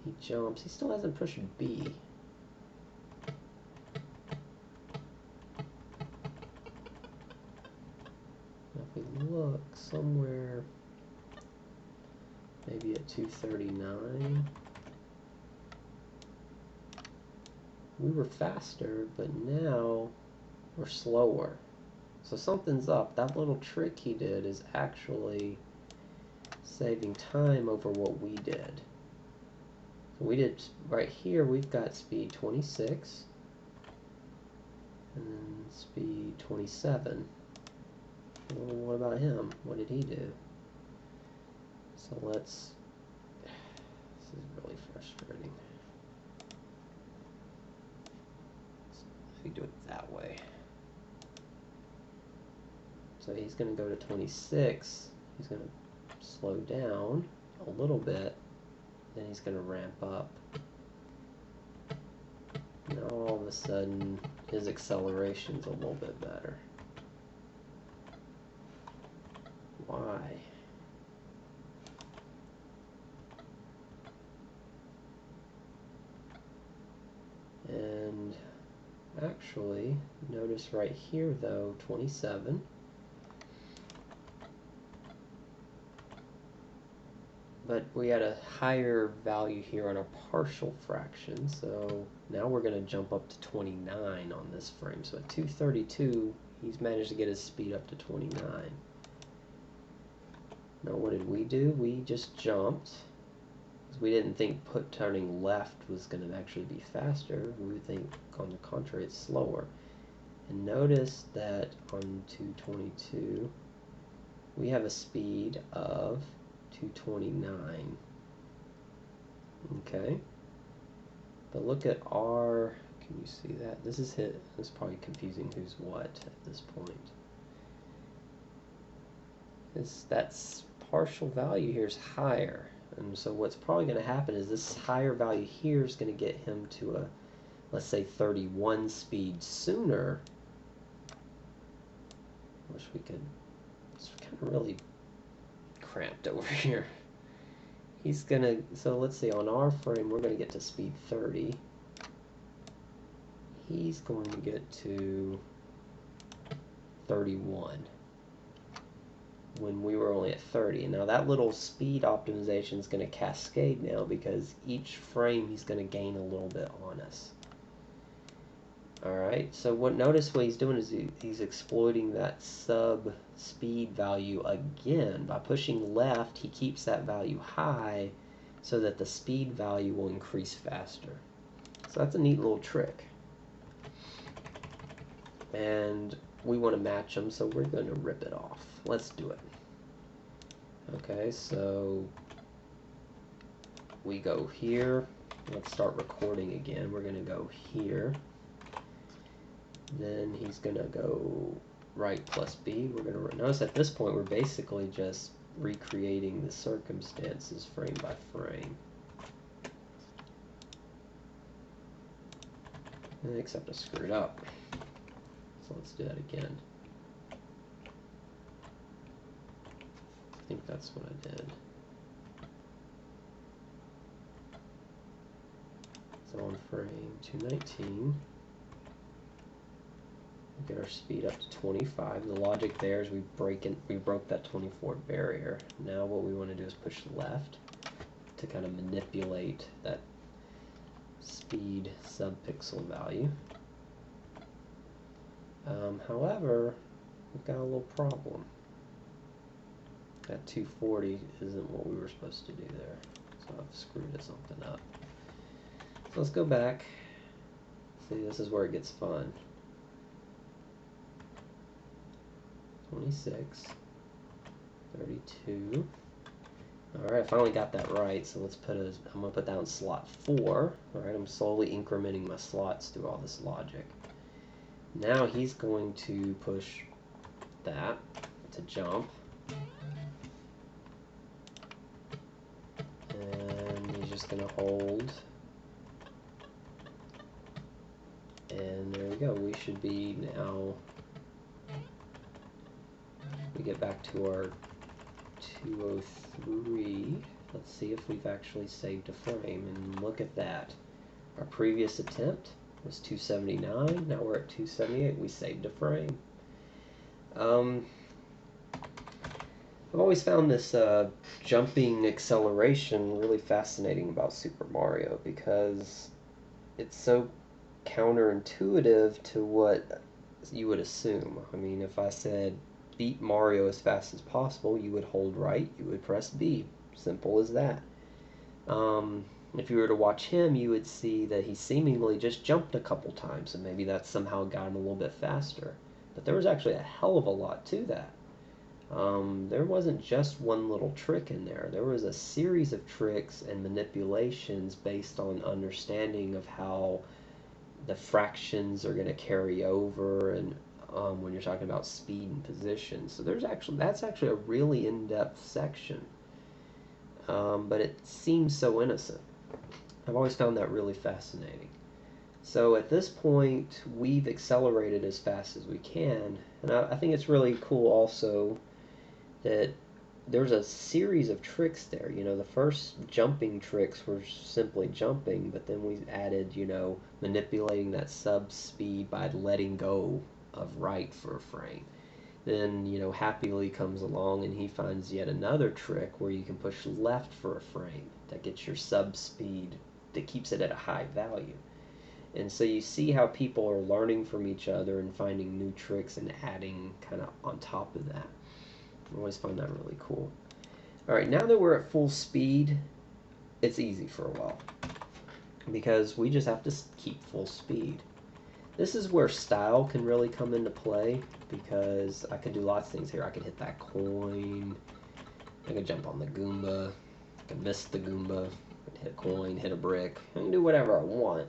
he jumps. He still hasn't pushed B. If we look somewhere, maybe at 239, we were faster, but now we're slower. So something's up. That little trick he did is actually saving time over what we did. So we did, right here, we've got speed 26, and then speed 27. Well, what about him? What did he do? So let's... This is really frustrating. If we do it that way. So he's going to go to 26. He's going to slow down a little bit. Then he's going to ramp up. Now all of a sudden his acceleration's a little bit better. Why? And actually, notice right here though, 27. But we had a higher value here on our partial fraction, so now we're going to jump up to 29 on this frame. So at 232, he's managed to get his speed up to 29. Now what did we do? We just jumped. Because we didn't think turning left was going to actually be faster. We would think, on the contrary, it's slower. And notice that on 222, we have a speed of 229. Okay, but look at our, can you see that? This is it's probably confusing who's what at this point. That's partial value here is higher, and so what's probably going to happen is this higher value here is going to get him to a, let's say, 31 speed sooner. Wish we could, it's kind of really cramped over here. He's gonna, so let's see, on our frame we're gonna get to speed 30. He's going to get to 31 when we were only at 30. Now that little speed optimization is going to cascade now because each frame he's going to gain a little bit on us. Alright, so notice what he's doing is he's exploiting that sub speed value again. By pushing left, he keeps that value high so that the speed value will increase faster. So that's a neat little trick. And we want to match them, so we're going to rip it off. Let's do it. Okay, so we go here. Let's start recording again. We're going to go here. Then he's going to go right plus B. We're going to notice at this point we're basically just recreating the circumstances frame by frame. Except I screwed up. So let's do that again. I think that's what I did. So on frame 219, we get our speed up to 25. The logic there is we broke that 24 barrier. Now what we want to do is push left to kind of manipulate that speed sub-pixel value. However, we've got a little problem. That 240 isn't what we were supposed to do there. So I've screwed something up. So let's go back. See, this is where it gets fun. 26, 32. Alright, I finally got that right, so let's put I'm going to put down slot 4. Alright, I'm slowly incrementing my slots through all this logic. Now he's going to push that to jump. And he's just going to hold. And there we go. We should be now, we get back to our 203. Let's see if we've actually saved a frame, and look at that. Our previous attempt was 279, now we're at 278. We saved a frame. I've always found this jumping acceleration really fascinating about Super Mario because it's so counterintuitive to what you would assume. I mean, if I said beat Mario as fast as possible, you would hold right, you would press B. Simple as that. If you were to watch him, you would see that he seemingly just jumped a couple times, and maybe that somehow got him a little bit faster. But there was actually a hell of a lot to that. there wasn't just one little trick in there. There was a series of tricks and manipulations based on understanding of how the fractions are going to carry over, and when you're talking about speed and position. So that's actually a really in-depth section, but it seems so innocent. I've always found that really fascinating. So at this point, we've accelerated as fast as we can, and I think it's really cool also that there's a series of tricks there. You know, the first jumping tricks were simply jumping, but then we added, you know, manipulating that sub speed by letting go of right for a frame. Then, you know, Happily comes along and he finds yet another trick where you can push left for a frame that gets your sub speed, that keeps it at a high value. And so you see how people are learning from each other and finding new tricks and adding kind of on top of that. I always find that really cool. Alright, now that we're at full speed, it's easy for a while, because we just have to keep full speed. This is where style can really come into play, because I can do lots of things here. I can hit that coin, I can jump on the Goomba, I can miss the Goomba, I can hit a coin, hit a brick, I can do whatever I want.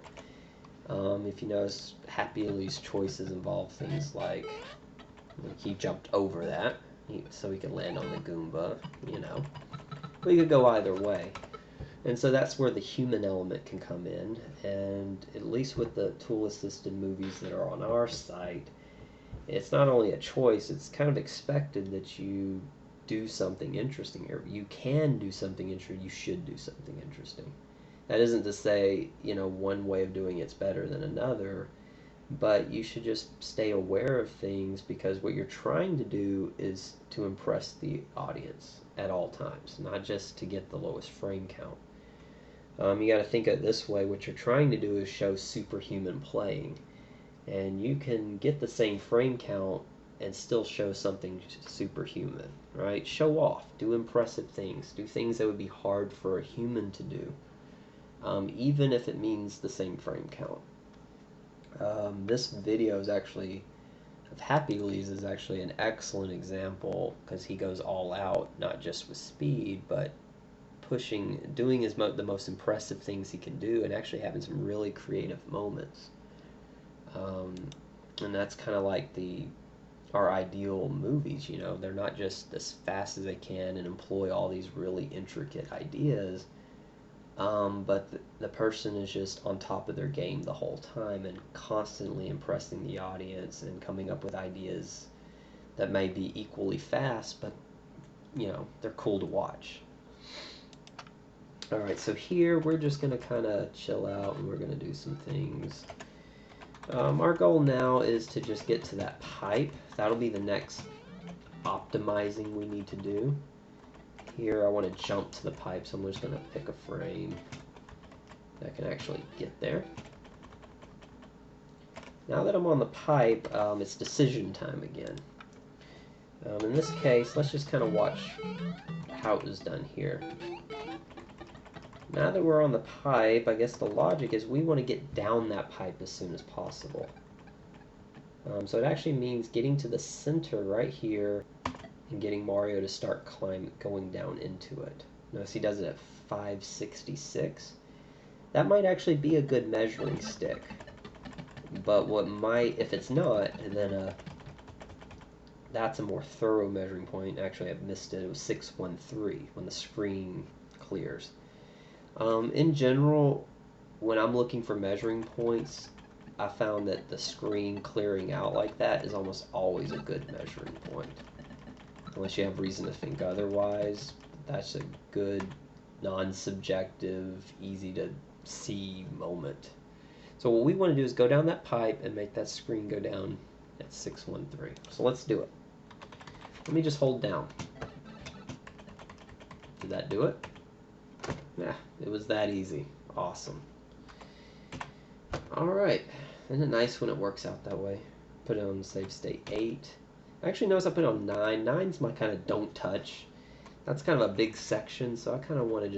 If you notice, Happy's choices involve things like he jumped over that, so he could land on the Goomba, you know. We could go either way. And so that's where the human element can come in, and at least with the tool-assisted movies that are on our site, it's not only a choice, it's kind of expected that you do something interesting here. You can do something interesting, you should do something interesting. That isn't to say, you know, one way of doing it's better than another, but you should just stay aware of things, because what you're trying to do is to impress the audience at all times, not just to get the lowest frame count. You got to think of it this way: what you're trying to do is show superhuman playing, and you can get the same frame count and still show something superhuman, right? Show off, do impressive things, do things that would be hard for a human to do, even if it means the same frame count. This video is actually, of Happy's, is actually an excellent example, because he goes all out, not just with speed, but doing the most impressive things he can do, and actually having some really creative moments. And that's kind of like our ideal movies, you know. They're not just as fast as they can and employ all these really intricate ideas, but the person is just on top of their game the whole time and constantly impressing the audience and coming up with ideas that may be equally fast, but, you know, they're cool to watch. Alright, so here we're just going to kind of chill out, and we're going to do some things. Our goal now is to just get to that pipe. That'll be the next optimizing we need to do. Here I want to jump to the pipe, so I'm just going to pick a frame that can actually get there. Now that I'm on the pipe, it's decision time again. In this case, let's just kind of watch how it was done here. Now that we're on the pipe, I guess the logic is we want to get down that pipe as soon as possible. So it actually means getting to the center right here and getting Mario to start going down into it. Notice he does it at 566. That might actually be a good measuring stick. But if it's not, then that's a more thorough measuring point. Actually, I've missed it. It was 613 when the screen clears. In general, when I'm looking for measuring points, I found that the screen clearing out like that is almost always a good measuring point. Unless you have reason to think otherwise, that's a good, non-subjective, easy-to-see moment. So what we want to do is go down that pipe and make that screen go down at 613. So let's do it. Let me just hold down. Did that do it? Yeah, it was that easy. Awesome. Alright, isn't it nice when it works out that way? Put it on save state 8. Actually, notice I put it on 9. 9's my kind of don't touch. That's kind of a big section, so I kind of want to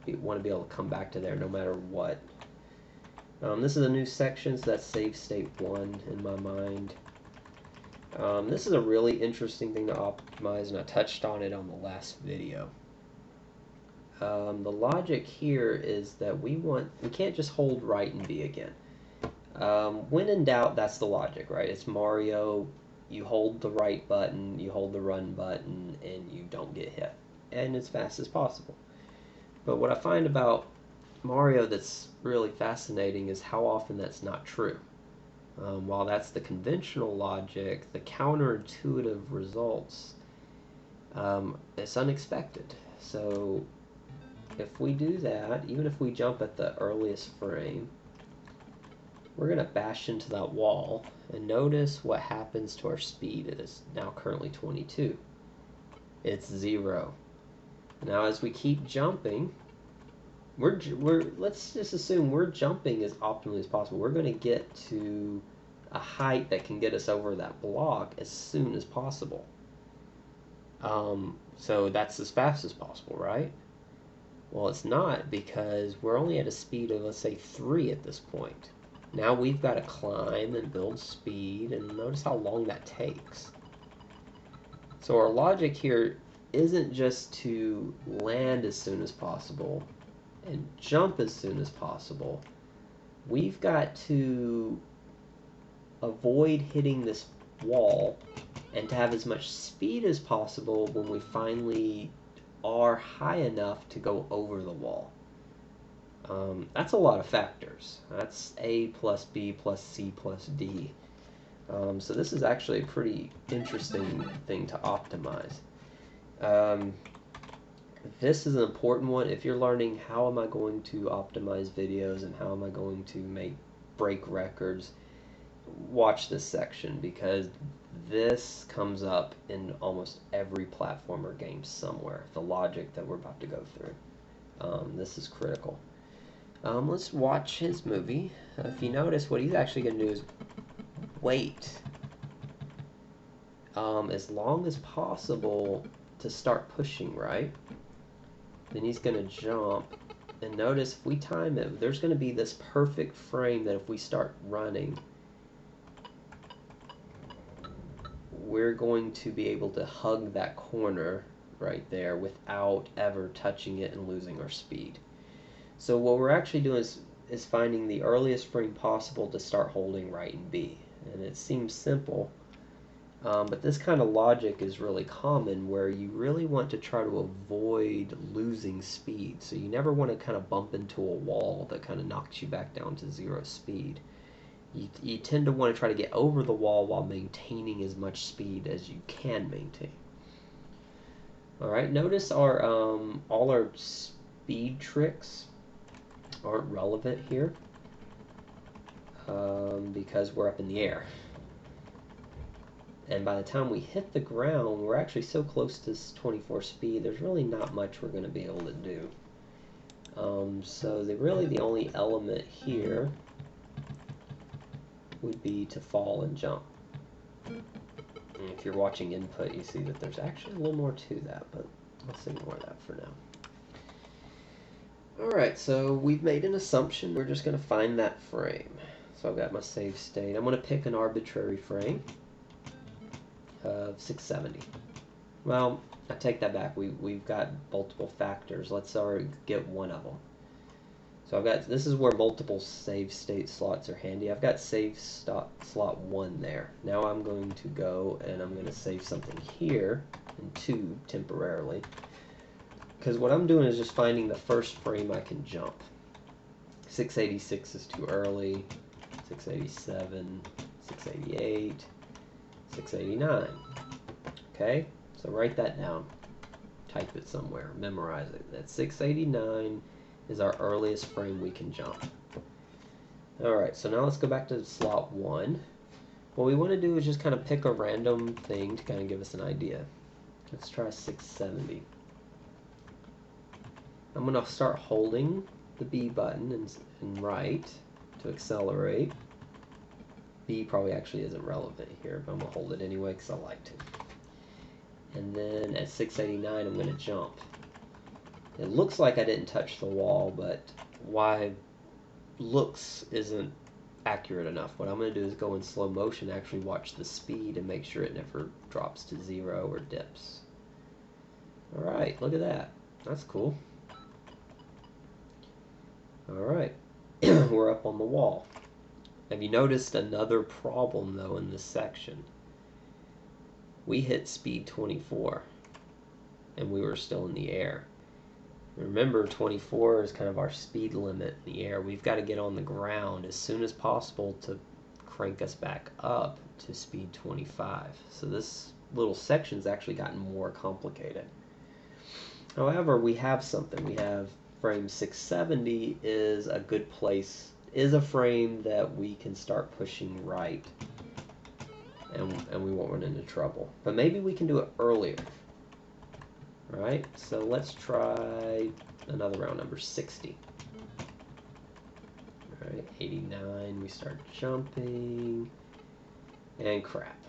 be able to come back to there no matter what. This is a new section, so that's save state 1 in my mind. This is a really interesting thing to optimize, and I touched on it on the last video. The logic here is that we can't just hold right and B again. When in doubt, that's the logic, right? It's Mario, you hold the right button, you hold the run button, and you don't get hit, and as fast as possible. But what I find about Mario that's really fascinating is how often that's not true. While that's the conventional logic, the counterintuitive results, it's unexpected. So if we do that, even if we jump at the earliest frame, we're going to bash into that wall, and notice what happens to our speed. It is now currently 22. It's 0. Now as we keep jumping, let's just assume we're jumping as optimally as possible. We're going to get to a height that can get us over that block as soon as possible. So that's as fast as possible, right? Well, it's not, because we're only at a speed of, let's say, 3 at this point. Now we've got to climb and build speed, and notice how long that takes. So our logic here isn't just to land as soon as possible and jump as soon as possible. We've got to avoid hitting this wall and to have as much speed as possible when we finally are high enough to go over the wall. That's a lot of factors. That's A plus B plus C plus D. So this is actually a pretty interesting thing to optimize. This is an important one. If you're learning how am I going to optimize videos and how am I going to break records, watch this section, because this comes up in almost every platformer game somewhere, the logic that we're about to go through. This is critical. Let's watch his movie. If you notice, what he's actually going to do is wait as long as possible to start pushing, right? Then he's going to jump, and notice if we time it, there's going to be this perfect frame that if we start running, we're going to be able to hug that corner right there without ever touching it and losing our speed. So what we're actually doing is finding the earliest frame possible to start holding right and B. And it seems simple, but this kind of logic is really common, where you really want to try to avoid losing speed. So you never want to kind of bump into a wall that kind of knocks you back down to 0 speed. You tend to want to try to get over the wall while maintaining as much speed as you can maintain. Alright, notice all our speed tricks aren't relevant here because we're up in the air. And by the time we hit the ground, we're actually so close to 24 speed, there's really not much we're going to be able to do. So really the only element here would be to fall and jump. And if you're watching input, you see that there's actually a little more to that, but let's ignore that for now. Alright, so we've made an assumption. We're just going to find that frame. So I've got my save state. I'm going to pick an arbitrary frame of 670. Well, I take that back. We've got multiple factors. Let's already get one of them. So this is where multiple save state slots are handy. I've got save slot 1 there. Now I'm going to go and I'm going to save something here in 2 temporarily. Because what I'm doing is just finding the first frame I can jump. 686 is too early. 687, 688, 689. Okay, so write that down. Type it somewhere. Memorize it. That 689 is our earliest frame we can jump. Alright, so now let's go back to slot 1. What we want to do is just kind of pick a random thing to kind of give us an idea. Let's try 670. I'm going to start holding the B button and right to accelerate. B probably actually isn't relevant here, but I'm going to hold it anyway because I like to. And then at 689 I'm going to jump. It looks like I didn't touch the wall, but why looks isn't accurate enough. What I'm going to do is go in slow motion, actually watch the speed and make sure it never drops to 0 or dips. Alright, look at that. That's cool. Alright, we're up on the wall. Have you noticed another problem though in this section? We hit speed 24 and we were still in the air. Remember, 24 is kind of our speed limit in the air. We've got to get on the ground as soon as possible to crank us back up to speed 25. So this little section's actually gotten more complicated. However, we have something. We have frame 670 is a good place, is a frame that we can start pushing right, and we won't run into trouble. But maybe we can do it earlier. Right, so let's try another round number 60. Alright, 89, we start jumping, and crap.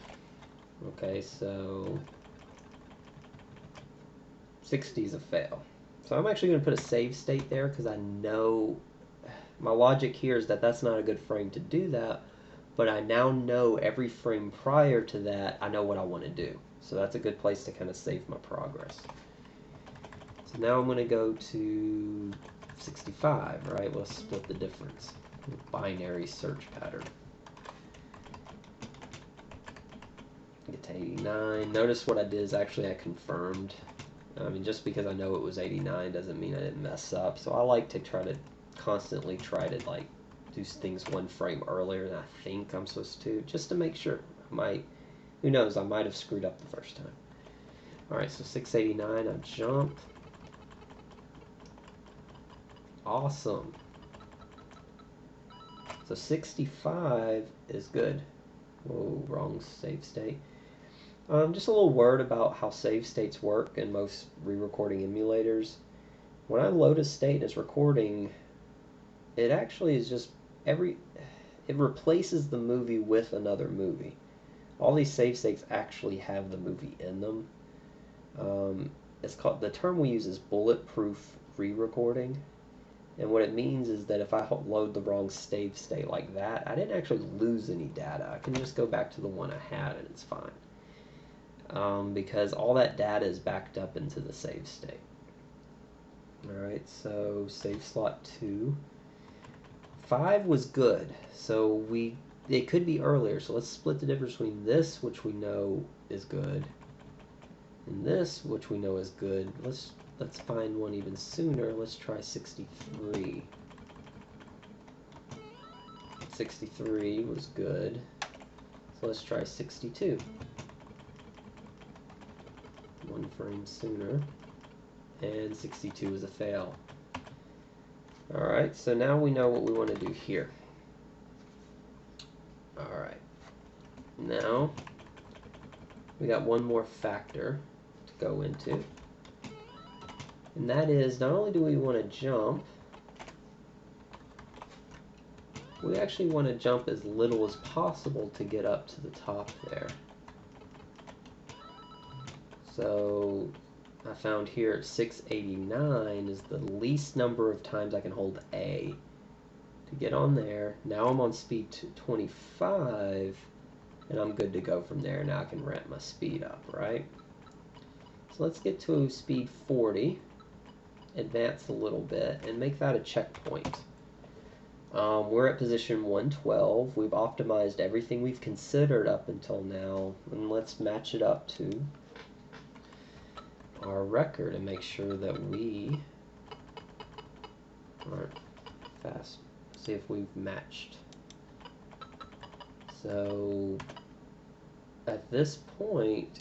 Okay, so 60 is a fail. So I'm actually going to put a save state there because I know, my logic here is that that's not a good frame to do that, but I now know every frame prior to that, I know what I want to do. So that's a good place to kind of save my progress. So now I'm going to go to 65, right? We'll split the difference. Binary search pattern. Get to 89. Notice what I did is actually I confirmed. I mean, just because I know it was 89 doesn't mean I didn't mess up. So I like to constantly try to like do things one frame earlier than I think I'm supposed to, just to make sure. Who knows, I might have screwed up the first time. Alright, so 689, I jump. Awesome. So 65 is good. Whoa, wrong save state. Just a little word about how save states work in most re-recording emulators. When I load a state and it's recording, it actually is just it replaces the movie with another movie. All these save states actually have the movie in them. It's called, the term we use is bulletproof re-recording. And what it means is that if I load the wrong save state like that, I didn't actually lose any data. I can just go back to the one I had and it's fine. Because all that data is backed up into the save state. Alright, so save slot 2. 5 was good, so it could be earlier. So let's split the difference between this, which we know is good, and this, which we know is good. Let's find one even sooner. Let's try 63. 63 was good. So let's try 62. One frame sooner. And 62 is a fail. Alright, so now we know what we want to do here. Alright. Now, we got one more factor to go into. And that is, not only do we want to jump, we actually want to jump as little as possible to get up to the top there. So I found here at 689 is the least number of times I can hold A to get on there. Now I'm on speed 25 and I'm good to go from there. Now I can ramp my speed up, right? So let's get to speed 40, advance a little bit, and make that a checkpoint. We're at position 112. We've optimized everything we've considered up until now, and let's match it up to our record and make sure that we aren't fast. See if we've matched. So at this point,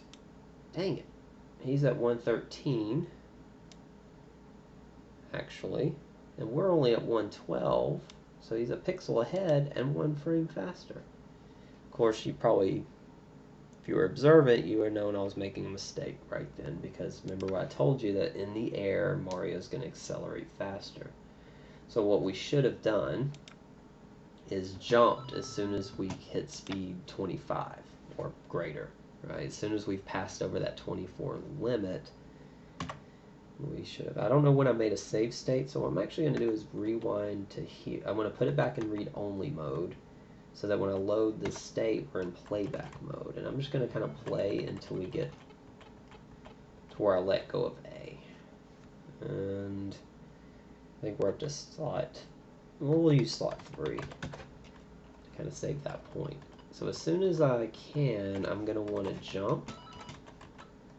dang it, he's at 113 actually, and we're only at 112, so he's a pixel ahead and one frame faster. Of course, you probably, if you were observant, you would have known I was making a mistake right then, because remember what I told you, that in the air, Mario's going to accelerate faster. So what we should have done is jumped as soon as we hit speed 25 or greater, right? As soon as we've passed over that 24 limit, we should have. I don't know when I made a save state, so what I'm actually going to do is rewind to here. I'm going to put it back in read-only mode, so that when I load this state, we're in playback mode. And I'm just going to kind of play until we get to where I let go of A. And I think we're up to slot, well, we'll use slot 3 to kind of save that point. So as soon as I can, I'm going to want to jump.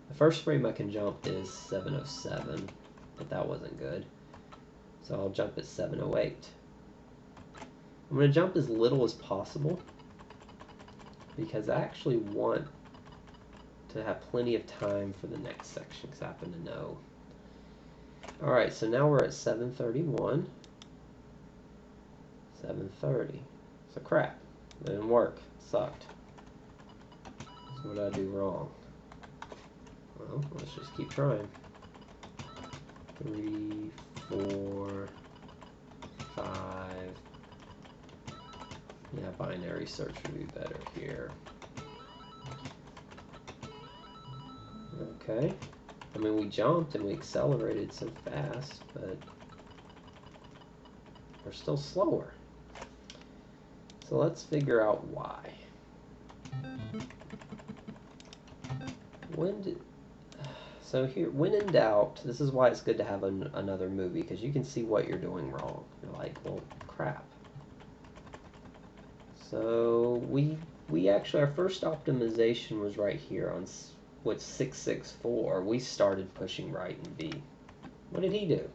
The first frame I can jump is 707, but that wasn't good. So I'll jump at 708. I'm going to jump as little as possible because I actually want to have plenty of time for the next section because I happen to know. Alright, so now we're at 731. 730. So crap. It didn't work. It sucked. So what did I do wrong? Well, let's just keep trying. 3, 4, 5. Yeah, binary search would be better here. Okay. I mean, we jumped and we accelerated so fast, but we're still slower. So let's figure out why. So here, when in doubt, this is why it's good to have another movie, because you can see what you're doing wrong. You're like, well, crap. So we actually, our first optimization was right here on what's 664. We started pushing right in B. What did he do?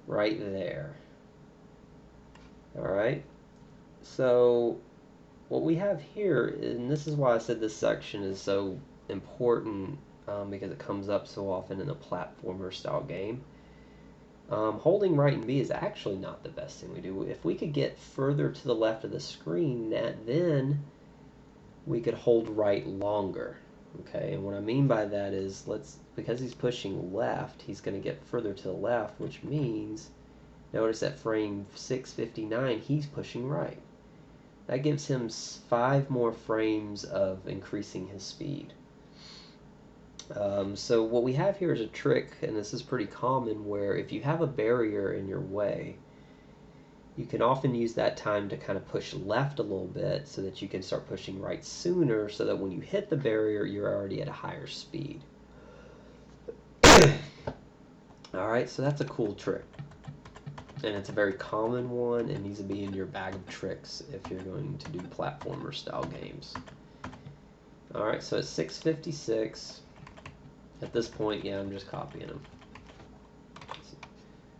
Right there. Alright. So what we have here, and this is why I said this section is so important, because it comes up so often in a platformer style game. Holding right and B is actually not the best thing we do. If we could get further to the left of the screen, then we could hold right longer. Okay, and what I mean by that is, because he's pushing left, he's going to get further to the left, which means, notice at frame 659, he's pushing right. That gives him 5 more frames of increasing his speed. So what we have here is a trick, and this is pretty common, where if you have a barrier in your way, you can often use that time to kind of push left a little bit so that you can start pushing right sooner, so that when you hit the barrier, you're already at a higher speed. Alright, so that's a cool trick. And it's a very common one. It needs to be in your bag of tricks if you're going to do platformer style games. Alright, so it's 656. At this point, yeah, I'm just copying them.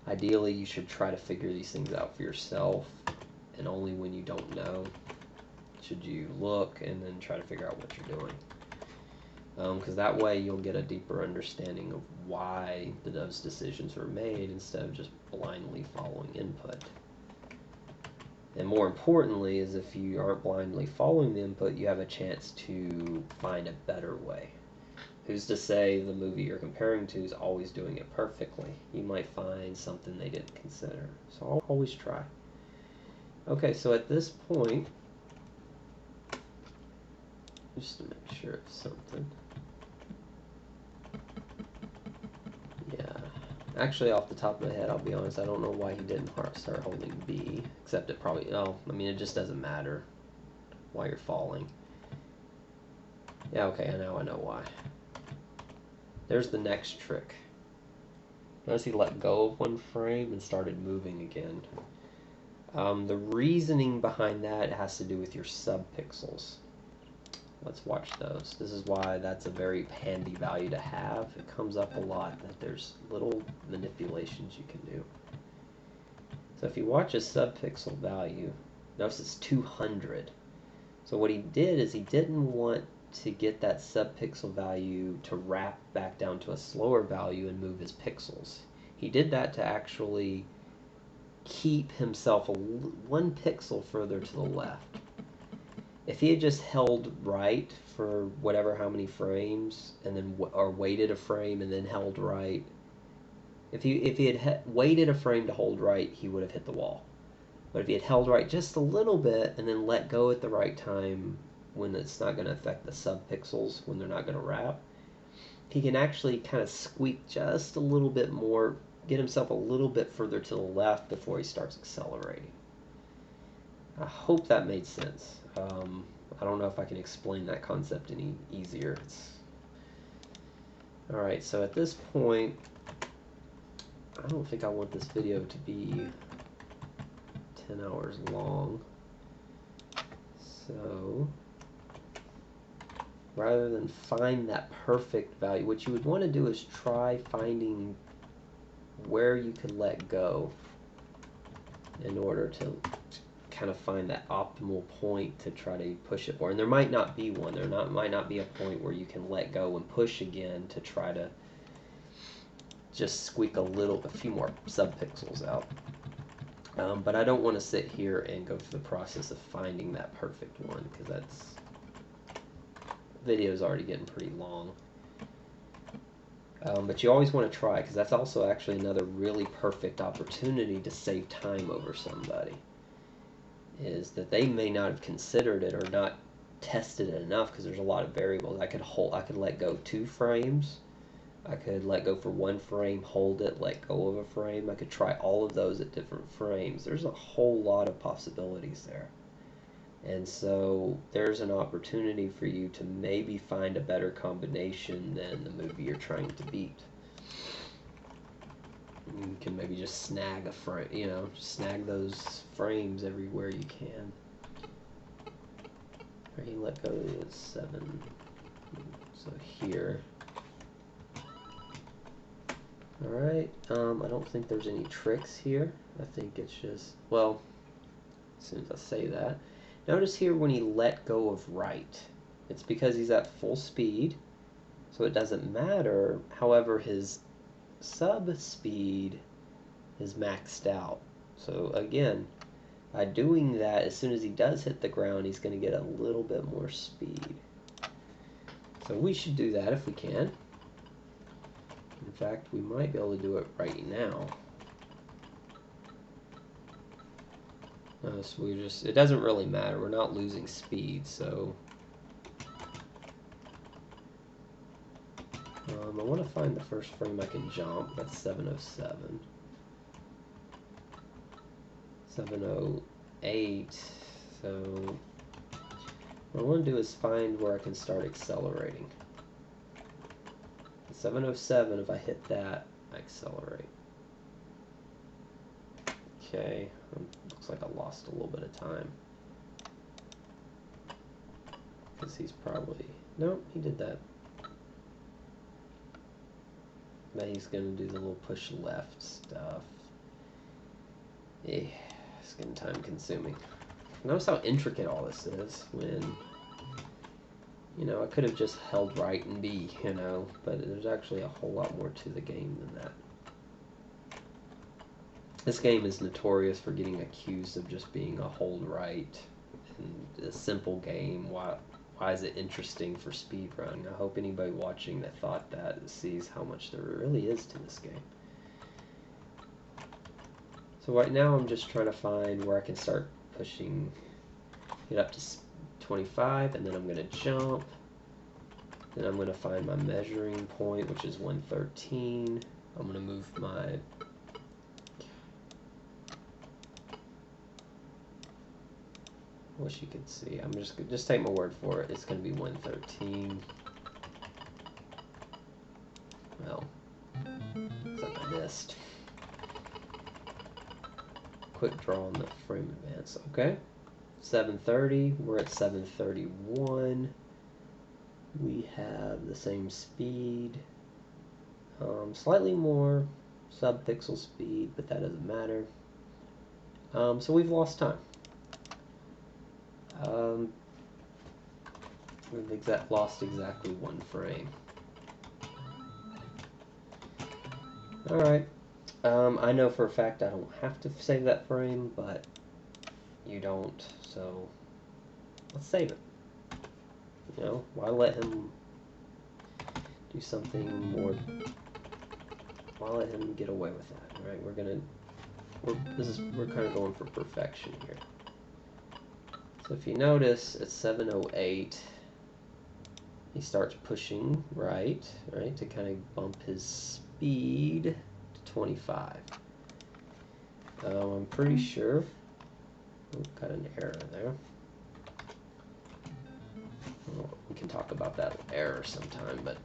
Ideally, you should try to figure these things out for yourself, and only when you don't know should you look and then try to figure out what you're doing. Because that way you'll get a deeper understanding of why those decisions were made instead of just blindly following input. And more importantly is, if you aren't blindly following the input, you have a chance to find a better way. Who's to say the movie you're comparing to is always doing it perfectly? You might find something they didn't consider. So I'll always try. Okay, so at this point, just to make sure it's something. Yeah. Actually, off the top of my head, I'll be honest, I don't know why he didn't start holding B, except it probably, I mean, it just doesn't matter why you're falling. Yeah, okay, now I know why. There's the next trick. Notice he let go of one frame and started moving again. The reasoning behind that has to do with your subpixels. Let's watch those. This is why that's a very handy value to have. It comes up a lot that there's little manipulations you can do. So if you watch a subpixel value, notice it's 200. So what he did is he didn't want to get that subpixel value to wrap back down to a slower value and move his pixels. He did that to actually keep himself 1 pixel further to the left. If he had just held right for whatever how many frames, and then or waited a frame and then held right, if he had waited a frame to hold right, he would have hit the wall. But if he had held right just a little bit and then let go at the right time, when it's not going to affect the subpixels, when they're not going to wrap, he can actually kind of squeak just a little bit more, get himself a little bit further to the left before he starts accelerating. I hope that made sense. I don't know if I can explain that concept any easier. Alright, so at this point, I don't think I want this video to be 10 hours long. So, rather than find that perfect value, what you would want to do is try finding where you could let go in order to kind of find that optimal point to try to push it for. And there might not be one. Might not be a point where you can let go and push again to try to just squeak a few more subpixels out. But I don't want to sit here and go through the process of finding that perfect one, because video's already getting pretty long. But you always want to try, because that's also actually another really perfect opportunity to save time over somebody, is that they may not have considered it or not tested it enough, because there's a lot of variables. I could let go 2 frames. I could let go for 1 frame, hold it, let go of a frame. I could try all of those at different frames. There's a whole lot of possibilities there. And so there's an opportunity for you to maybe find a better combination than the movie you're trying to beat. You can maybe just snag a frame, snag those frames everywhere you can. Or you let go of 7. So here. Alright, I don't think there's any tricks here. I think it's just, well, as soon as I say that. Notice here when he let go of right, it's because he's at full speed, so it doesn't matter. However, his sub speed is maxed out. So again, by doing that, as soon as he does hit the ground, he's going to get a little bit more speed. So we should do that if we can. In fact, we might be able to do it right now. So it doesn't really matter. We're not losing speed, so I want to find the first frame I can jump. That's 707. 708. So what I want to do is find where I can start accelerating. 707, if I hit that, I accelerate. Okay, looks like I lost a little bit of time. Because he's probably, nope, he did that. But he's going to do the little push left stuff. It's getting time consuming. Notice how intricate all this is when, I could have just held right and B, but there's actually a whole lot more to the game than that. This game is notorious for getting accused of just being a hold right and a simple game. Why is it interesting for speedrun? I hope anybody watching that thought that sees how much there really is to this game. So right now I'm just trying to find where I can start pushing it up to 25, and then I'm going to jump. Then I'm going to find my measuring point, which is 113. I'm going to move my wish you could see. I'm just take my word for it. It's going to be 113. Well, looks like I missed. Quick draw on the frame advance. Okay, 730. We're at 731. We have the same speed, slightly more sub-pixel speed, but that doesn't matter. So we've lost time. We've lost exactly 1 frame. Alright, I know for a fact I don't have to save that frame, but you don't, so let's save it. Why let him do something more? Why let him get away with that? Right? We're kind of going for perfection here. So if you notice, at 708, he starts pushing right, to kind of bump his speed to 25. I'm pretty sure Got an error there. Well, we can talk about that error sometime, but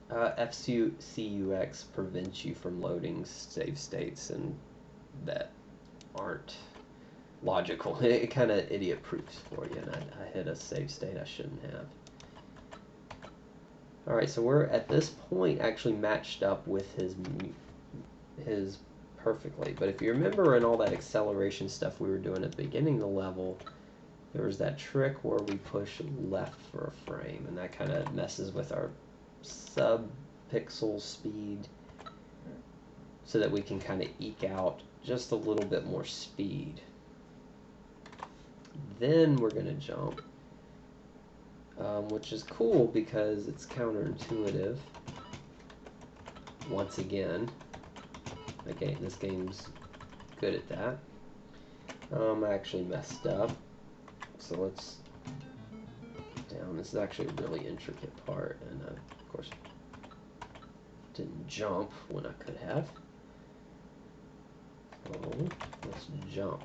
FCUX prevents you from loading save states and that aren't logical. It kind of idiot proofs for you, and I hit a save state I shouldn't have. Alright, so we're at this point actually matched up with his perfectly. But if you remember in all that acceleration stuff we were doing at the beginning of the level, there was that trick where we push left for a frame, and that kind of messes with our sub-pixel speed so that we can kind of eke out just a little bit more speed. Then we're going to jump, which is cool because it's counterintuitive. Once again, okay, this game's good at that. I actually messed up, so let's down. This is actually a really intricate part, and of course didn't jump when I could have. So let's jump.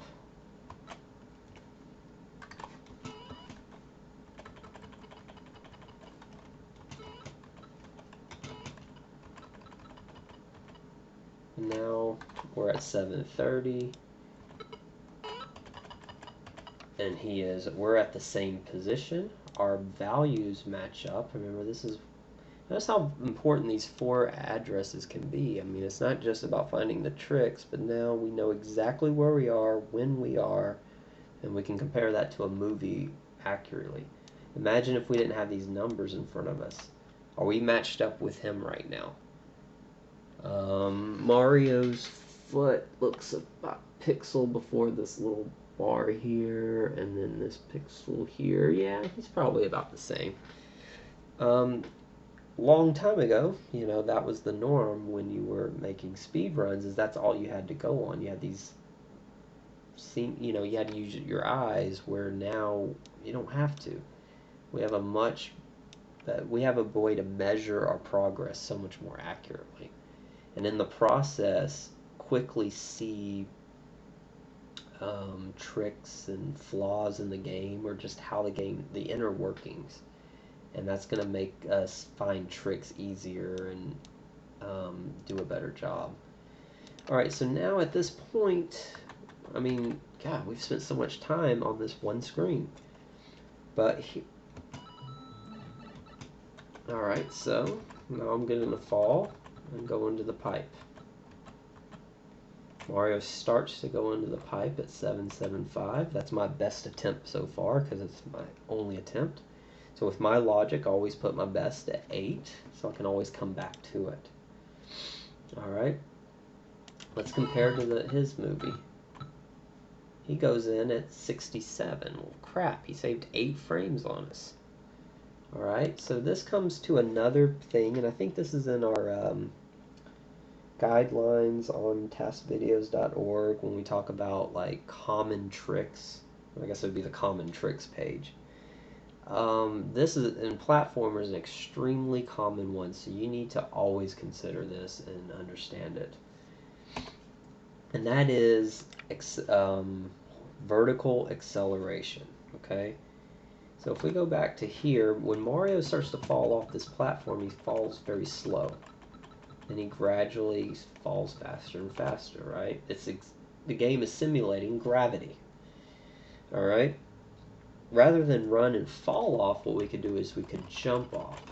Now we're at 730, and we're at the same position. Our values match up. Remember, notice how important these 4 addresses can be. I mean, it's not just about finding the tricks, but now we know exactly where we are, when we are, and we can compare that to a movie accurately. Imagine if we didn't have these numbers in front of us. Are we matched up with him right now? Mario's foot looks about a pixel before this little bar here, and then this pixel here. Yeah, he's probably about the same. Long time ago, you know, that was the norm when you were making speed runs, is that's all you had to go on. You had these, you know, you had to use your eyes, where now you don't have to. We have a way to measure our progress so much more accurately. And in the process, quickly see tricks and flaws in the game, or just how the inner workings. And that's going to make us find tricks easier and do a better job. Alright, so now at this point, I mean, God, we've spent so much time on this one screen. But, alright, so now I'm going to fall and go into the pipe. Mario starts to go into the pipe at 775. That's my best attempt so far, because it's my only attempt. So with my logic, I always put my best at 8, so I can always come back to it. Alright, let's compare to his movie. He goes in at 67. Well, crap, he saved 8 frames on us. Alright, so this comes to another thing, and I think this is in our guidelines on TASvideos.org when we talk about like common tricks. I guess it would be the common tricks page. This is in platformers an extremely common one, so you need to always consider this and understand it. And that is vertical acceleration. Okay, so if we go back to here, when Mario starts to fall off this platform, he falls very slow, and he gradually falls faster and faster. Right? The game is simulating gravity. All right. Rather than run and fall off, what we could do is we could jump off.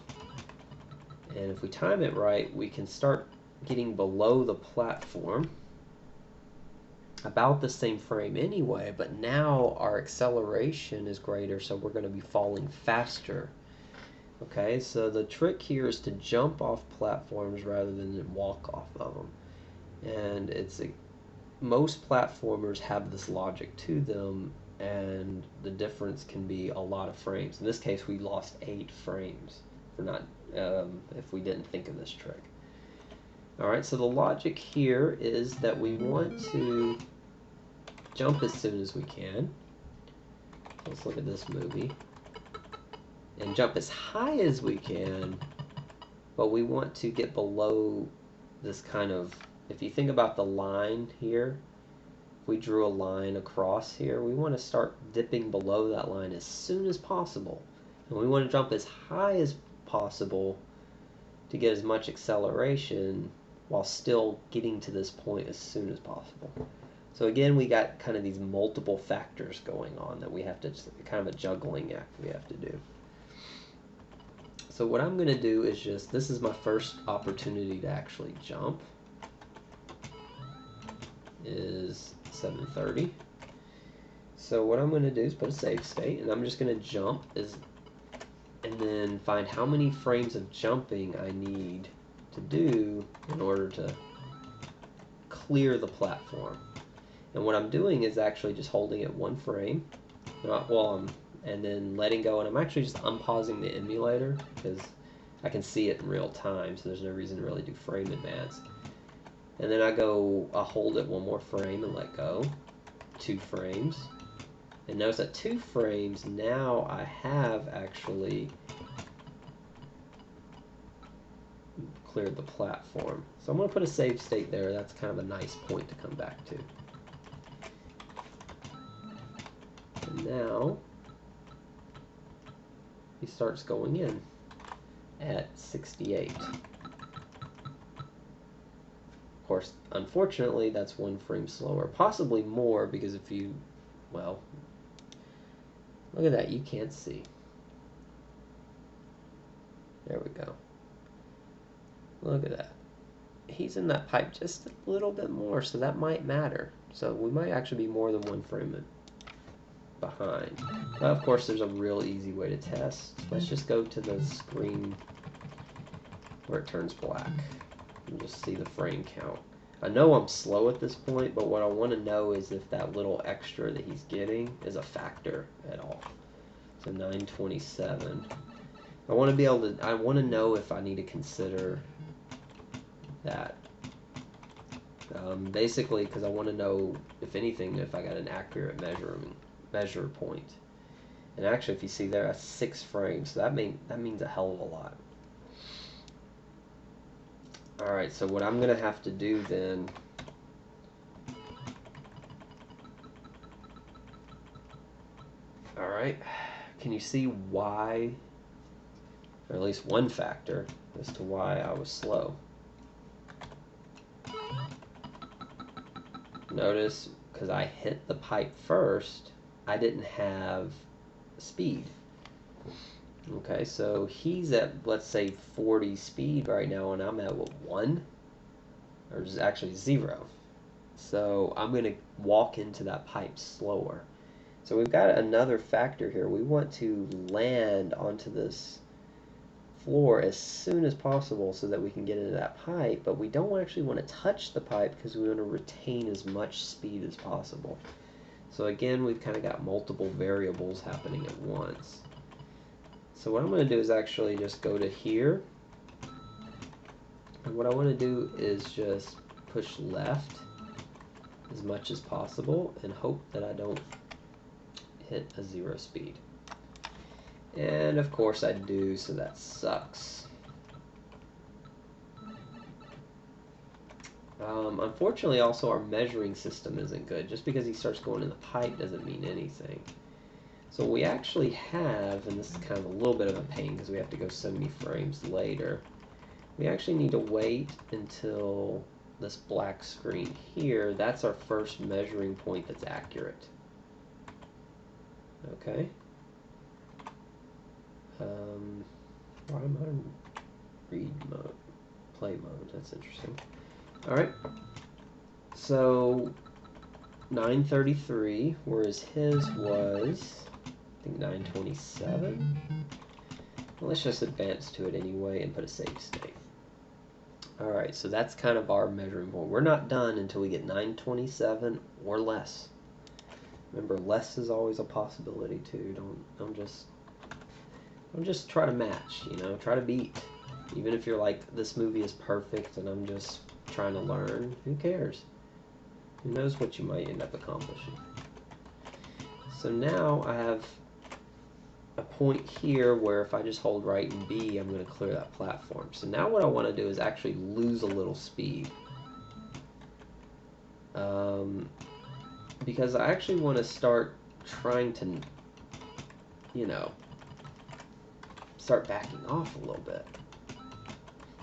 And if we time it right, we can start getting below the platform, about the same frame anyway, but now our acceleration is greater, so we're going to be falling faster. Okay, so the trick here is to jump off platforms rather than walk off of them. And most platformers have this logic to them, and the difference can be a lot of frames. In this case, we lost 8 frames for not if we didn't think of this trick. Alright, so the logic here is that we want to jump as soon as we can. Let's look at this movie. And jump as high as we can, but we want to get below this kind of, if you think about the line here, we drew a line across here, we want to start dipping below that line as soon as possible. And we want to jump as high as possible to get as much acceleration while still getting to this point as soon as possible. So again, we got kind of these multiple factors going on that we have to, kind of a juggling act we have to do. So what I'm going to do is just, this is my first opportunity to actually jump, is 7:30. So what I'm going to do is put a save state, and I'm just going to jump and then find how many frames of jumping I need to do in order to clear the platform. And what I'm doing is actually just holding it one frame, and then letting go, and I'm actually just unpausing the emulator because I can see it in real time, so there's no reason to really do frame advance. And then I'll hold it one more frame and let go, 2 frames. And notice at 2 frames, now I have actually cleared the platform. So I'm going to put a save state there. That's kind of a nice point to come back to. And now he starts going in at 68. Of course, unfortunately, that's 1 frame slower, possibly more, because if you, well, look at that, you can't see. There we go. Look at that. He's in that pipe just a little bit more, so that might matter. So we might actually be more than 1 frame behind. But of course, there's a real easy way to test. Let's just go to the screen where it turns black and just see the frame count. I know I'm slow at this point, but what I want to know is if that little extra that he's getting is a factor at all. So 927. I want to be able to, I want to know if I need to consider that. Basically, because I want to know, if anything, if I got an accurate measure point. And actually, if you see there, that's 6 frames. So that means a hell of a lot. Alright, so what I'm going to have to do then, alright, can you see why, or at least one factor as to why I was slow? Notice, because I hit the pipe first, I didn't have speed. Okay, so he's at, let's say, 40 speed right now, and I'm at, what, 1? Or actually 0. So I'm going to walk into that pipe slower. So we've got another factor here. We want to land onto this floor as soon as possible so that we can get into that pipe, but we don't actually want to touch the pipe because we want to retain as much speed as possible. So again, we've kind of got multiple variables happening at once. So what I'm going to do is actually just go to here, and what I want to do is just push left as much as possible and hope that I don't hit a 0 speed. And of course I do, so that sucks. Unfortunately, also our measuring system isn't good. Just because he starts going in the pipe doesn't mean anything. So we actually have, and this is kind of a little bit of a pain because we have to go so many frames later, we actually need to wait until this black screen here, that's our first measuring point that's accurate. Okay. Why am I in read mode? Play mode, that's interesting. Alright. So 933, whereas his was, I think, 927. Well, let's just advance to it anyway and put a save state. Alright, so that's kind of our measuring point. We're not done until we get 927 or less. Remember, less is always a possibility too. Don't just try to match, you know, try to beat. Even if you're like, this movie is perfect and I'm just trying to learn, who cares? Who knows what you might end up accomplishing. So now I have a point here where if I just hold right and B, I'm going to clear that platform. So now what I want to do is actually lose a little speed. because I actually want to start trying to, you know, start backing off a little bit.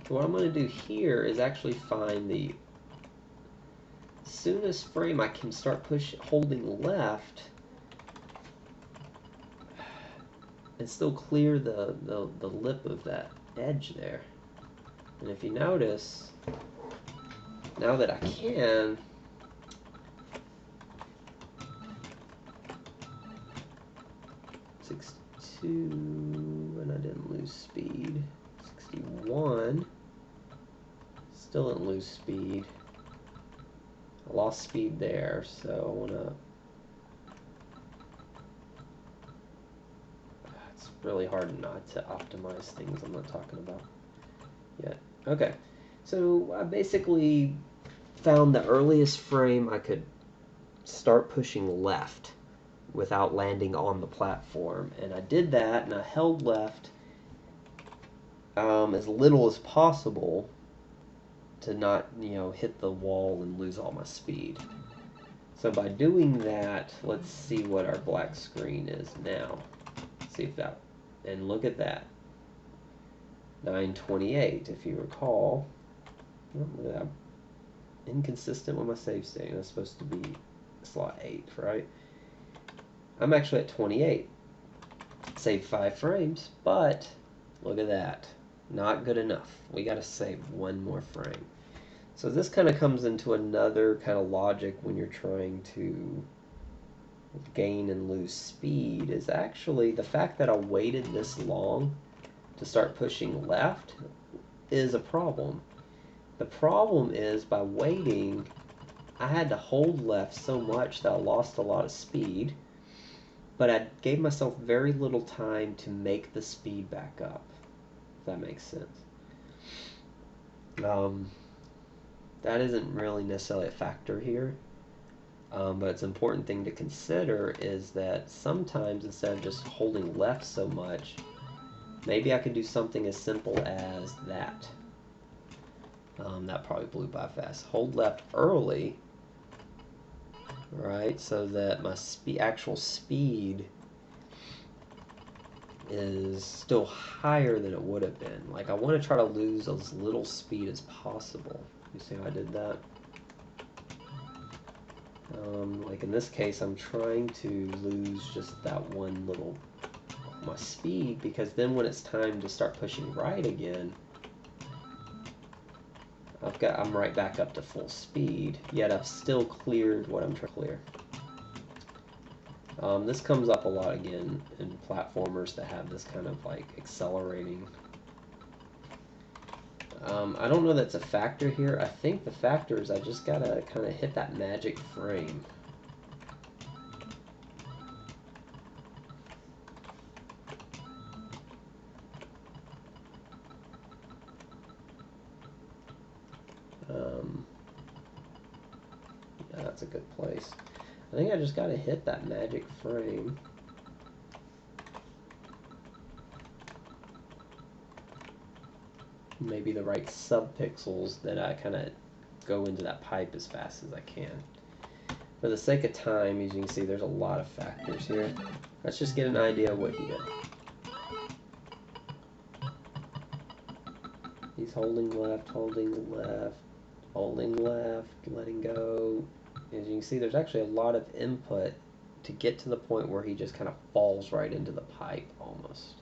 So what I'm going to do here is actually find the soonest frame I can start holding left and still clear the lip of that edge there. And if you notice, now that I can, 62, and I didn't lose speed. 61, still didn't lose speed. I lost speed there, so I want to. It's really hard not to optimize things I'm not talking about yet. Okay, so I basically found the earliest frame I could start pushing left without landing on the platform, and I did that, and I held left as little as possible to not, hit the wall and lose all my speed. So by doing that, let's see what our black screen is now. See if that, and look at that, 928. If you recall, I'm inconsistent with my save state. That's supposed to be slot 8, right? I'm actually at 28. Saved 5 frames, but look at that. Not good enough. We got to save 1 more frame. So this kind of comes into another kind of logic when you're trying to gain and lose speed, is actually the fact that I waited this long to start pushing left is a problem. The problem is, by waiting, I had to hold left so much that I lost a lot of speed, but I gave myself very little time to make the speed back up, if that makes sense. That isn't really necessarily a factor here, but it's an important thing to consider is that sometimes instead of just holding left so much, maybe I could do something as simple as that. That probably blew by fast. Hold left early, right, so that my actual speed is still higher than it would have been. Like, I want to try to lose as little speed as possible. You see how I did that? Like in this case, I'm trying to lose just that one little my speed, because then when it's time to start pushing right again, I'm right back up to full speed, yet I've still cleared what I'm trying to clear. This comes up a lot again in platformers that have this kind of like accelerating. I don't know that's a factor here. I think the factor is I just gotta kind of hit that magic frame. Yeah, that's a good place. I think I just gotta hit that magic frame. Maybe the right subpixels that I kind of go into that pipe as fast as I can. For the sake of time, as you can see, there's a lot of factors here. Let's just get an idea of what he did. He's holding left, holding left, holding left, letting go. As you can see, there's actually a lot of input to get to the point where he just kind of falls right into the pipe almost.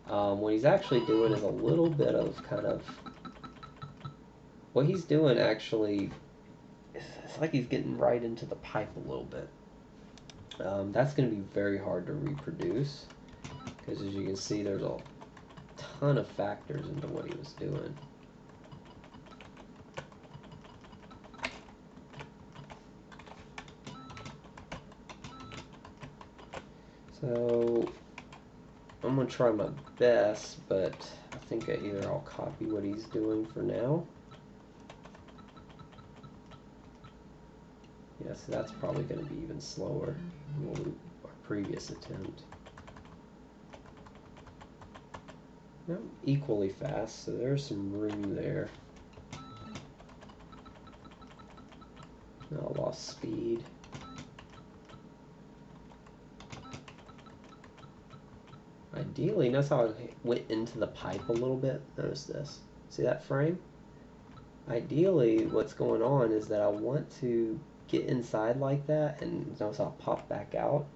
What he's actually doing is a little bit of kind of, what he's doing actually, it's like he's getting right into the pipe a little bit. That's going to be very hard to reproduce, because as you can see, there's a ton of factors into what he was doing. So I'm going to try my best, but I think either I'll copy what he's doing for now. Yeah, so that's probably going to be even slower than our previous attempt. Not equally fast, so there's some room there. Now I lost speed. ideally, notice how I went into the pipe a little bit? Notice this. See that frame? Ideally, what's going on is that I want to get inside like that, and notice I'll pop back out.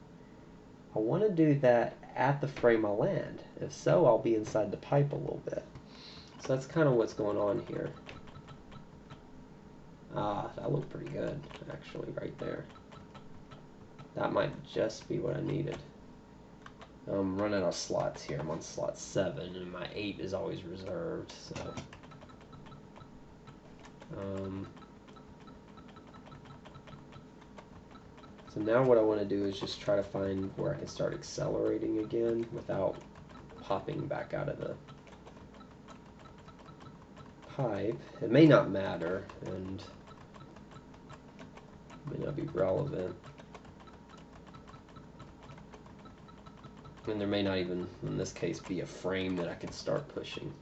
I want to do that at the frame I land. If so, I'll be inside the pipe a little bit. So that's kind of what's going on here. Ah, that looked pretty good, actually, right there. That might just be what I needed. I'm running out of slots here. I'm on slot 7, and my 8 is always reserved, so... So now what I want to do is just try to find where I can start accelerating again without popping back out of the pipe. It may not matter, and may not be relevant. And there may not even, in this case, be a frame that I can start pushing.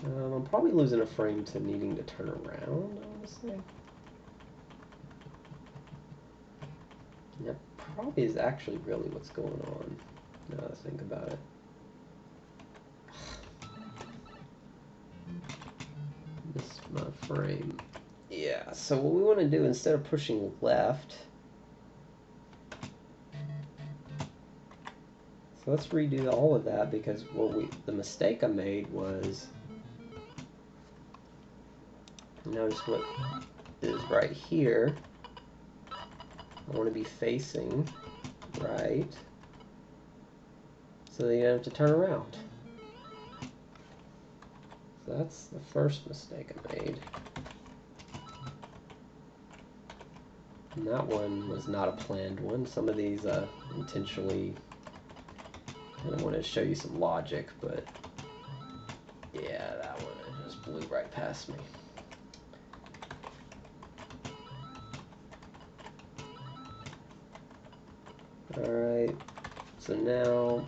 I'm probably losing a frame to needing to turn around, I want to say. That probably is actually really what's going on, now that I think about it. Missed my frame. Yeah, so what we want to do, instead of pushing left, so let's redo all of that, because the mistake I made was, notice what is right here. I want to be facing right, so that you don't have to turn around. So that's the first mistake I made. And that one was not a planned one. Some of these intentionally, I want to show you some logic, but yeah, that one it just blew right past me. Alright, so now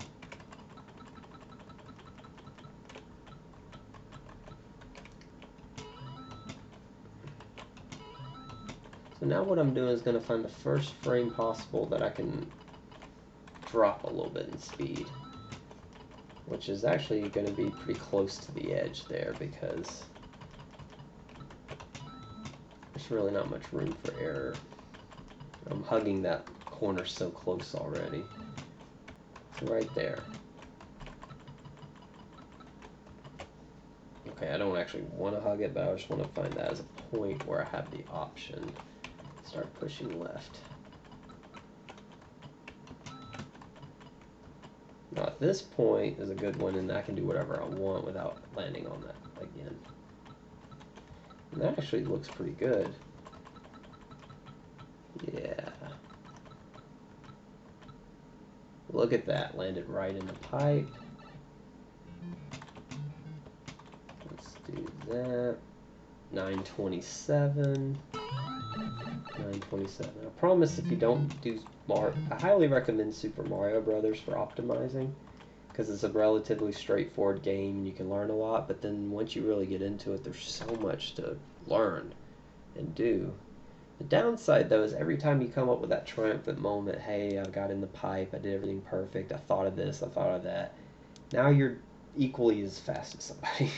what I'm doing is going to find the first frame possible that I can drop a little bit in speed, which is actually going to be pretty close to the edge there, because there's really not much room for error. I'm hugging that corner so close already. So right there. Okay, I don't actually want to hug it, but I just want to find that as a point where I have the option to start pushing left. Now at this point is a good one, and I can do whatever I want without landing on that again. And that actually looks pretty good. Yeah. Look at that, landed right in the pipe. Let's do that. 927. 927. I promise if you don't do I highly recommend Super Mario Brothers for optimizing, because it's a relatively straightforward game and you can learn a lot, but then once you really get into it, there's so much to learn and do. The downside, though, is every time you come up with that triumphant moment, hey, I got in the pipe, I did everything perfect, I thought of this, I thought of that, now you're equally as fast as somebody.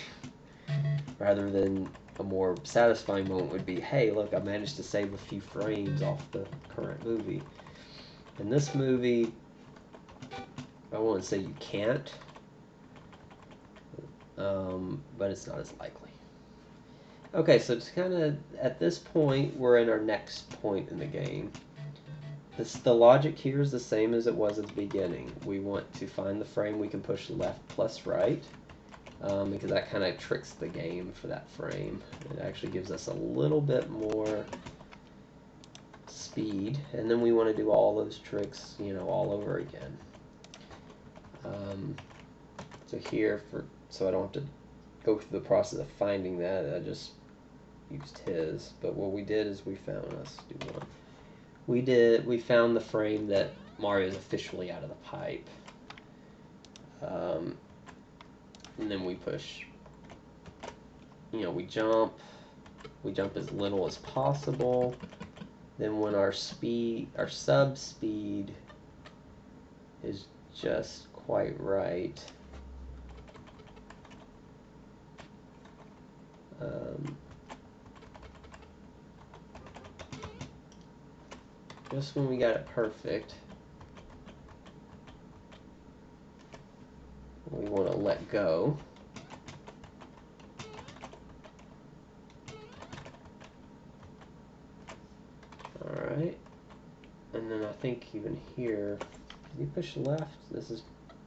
Rather than a more satisfying moment would be, hey, look, I managed to save a few frames off the current movie. In this movie, I won't say you can't, but it's not as likely. Okay, so it's kind of, at this point, we're in our next point in the game. The logic here is the same as it was at the beginning. We want to find the frame we can push left plus right, because that kind of tricks the game for that frame. It actually gives us a little bit more speed, and then we want to do all those tricks, you know, all over again. So here, so I don't have to go through the process of finding that, I just used his. But what we did is we found, let's do one. We found the frame that Mario is officially out of the pipe. And then we push, you know, we jump as little as possible. Then when our sub speed is just quite right. Just when we got it perfect, we want to let go. Alright, and then I think even here, can you push left? This is,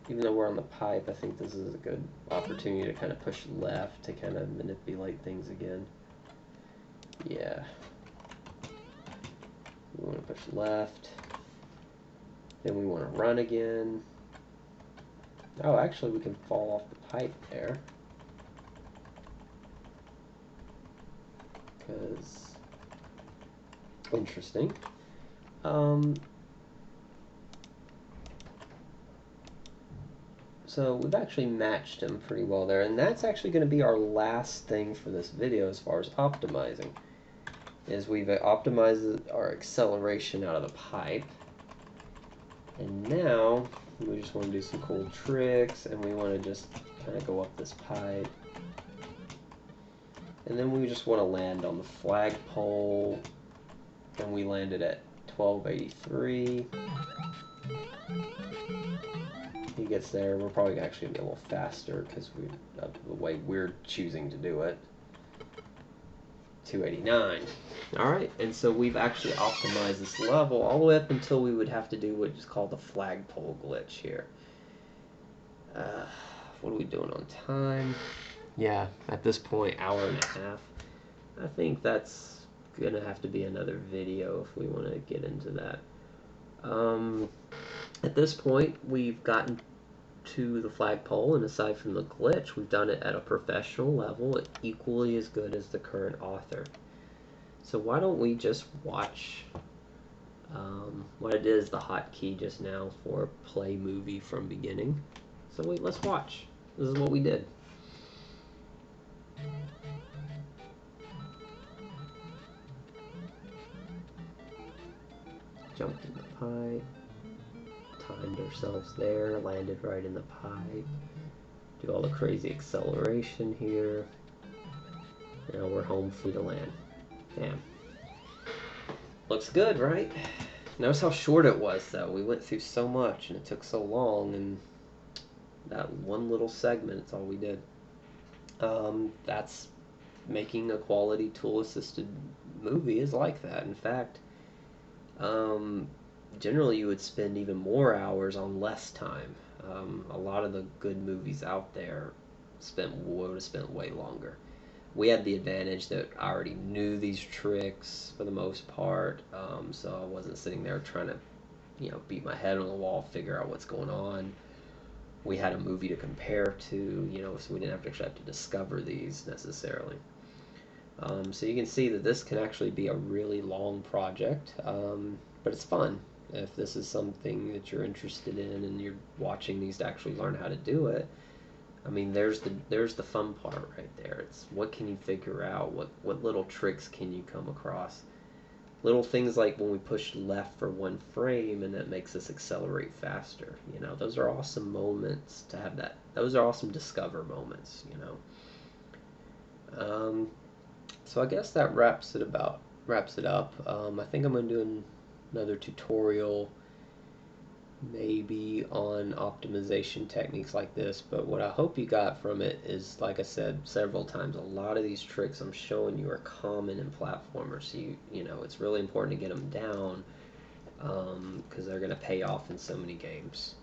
even though we're on the pipe, I think this is a good opportunity to kind of push left to kind of manipulate things again. Yeah. We want to push left. Then we want to run again. Oh, actually we can fall off the pipe there. Because, interesting. So we've actually matched him pretty well there, and that's actually going to be our last thing for this video as far as optimizing. Is we've optimized our acceleration out of the pipe, and now we just want to do some cool tricks, and we want to just kind of go up this pipe, and then we just want to land on the flagpole, and we landed at 1283. He gets there. We're probably actually going to be a little faster because of the way we're choosing to do it. 289. Alright, and so we've actually optimized this level all the way up until we would have to do what is called the flagpole glitch here. What are we doing on time? Yeah, at this point, hour and a half. I think that's going to have to be another video if we want to get into that. At this point, we've gotten to the flagpole, and aside from the glitch, we've done it at a professional level, equally as good as the current author. So why don't we just watch what it is the hotkey just now for play movie from beginning. So let's watch. This is what we did. Jumped in the pipe, timed ourselves there, landed right in the pipe, do all the crazy acceleration here. Now we're home free to land. Damn. Looks good, right? Notice how short it was, though. We went through so much, and it took so long, and that one little segment, it's all we did. That's making a quality tool-assisted movie is like that. In fact, generally you would spend even more hours on less time. A lot of the good movies out there would have spent way longer. We had the advantage that I already knew these tricks for the most part, so I wasn't sitting there trying to, beat my head on the wall, figure out what's going on. We had a movie to compare to, so we didn't actually have to discover these necessarily. So you can see that this can actually be a really long project, but it's fun. If this is something that you're interested in and you're watching these to actually learn how to do it, I mean, there's the fun part right there. It's what can you figure out? What little tricks can you come across? Little things like when we push left for one frame and that makes us accelerate faster. Those are awesome moments to have that. Those are awesome discover moments, So I guess that wraps it up. I think I'm going to do another tutorial maybe on optimization techniques like this, but what I hope you got from it is, like I said several times, a lot of these tricks I'm showing you are common in platformers, so it's really important to get them down because they're going to pay off in so many games.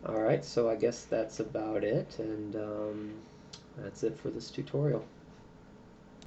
Alright, so I guess that's about it, and that's it for this tutorial.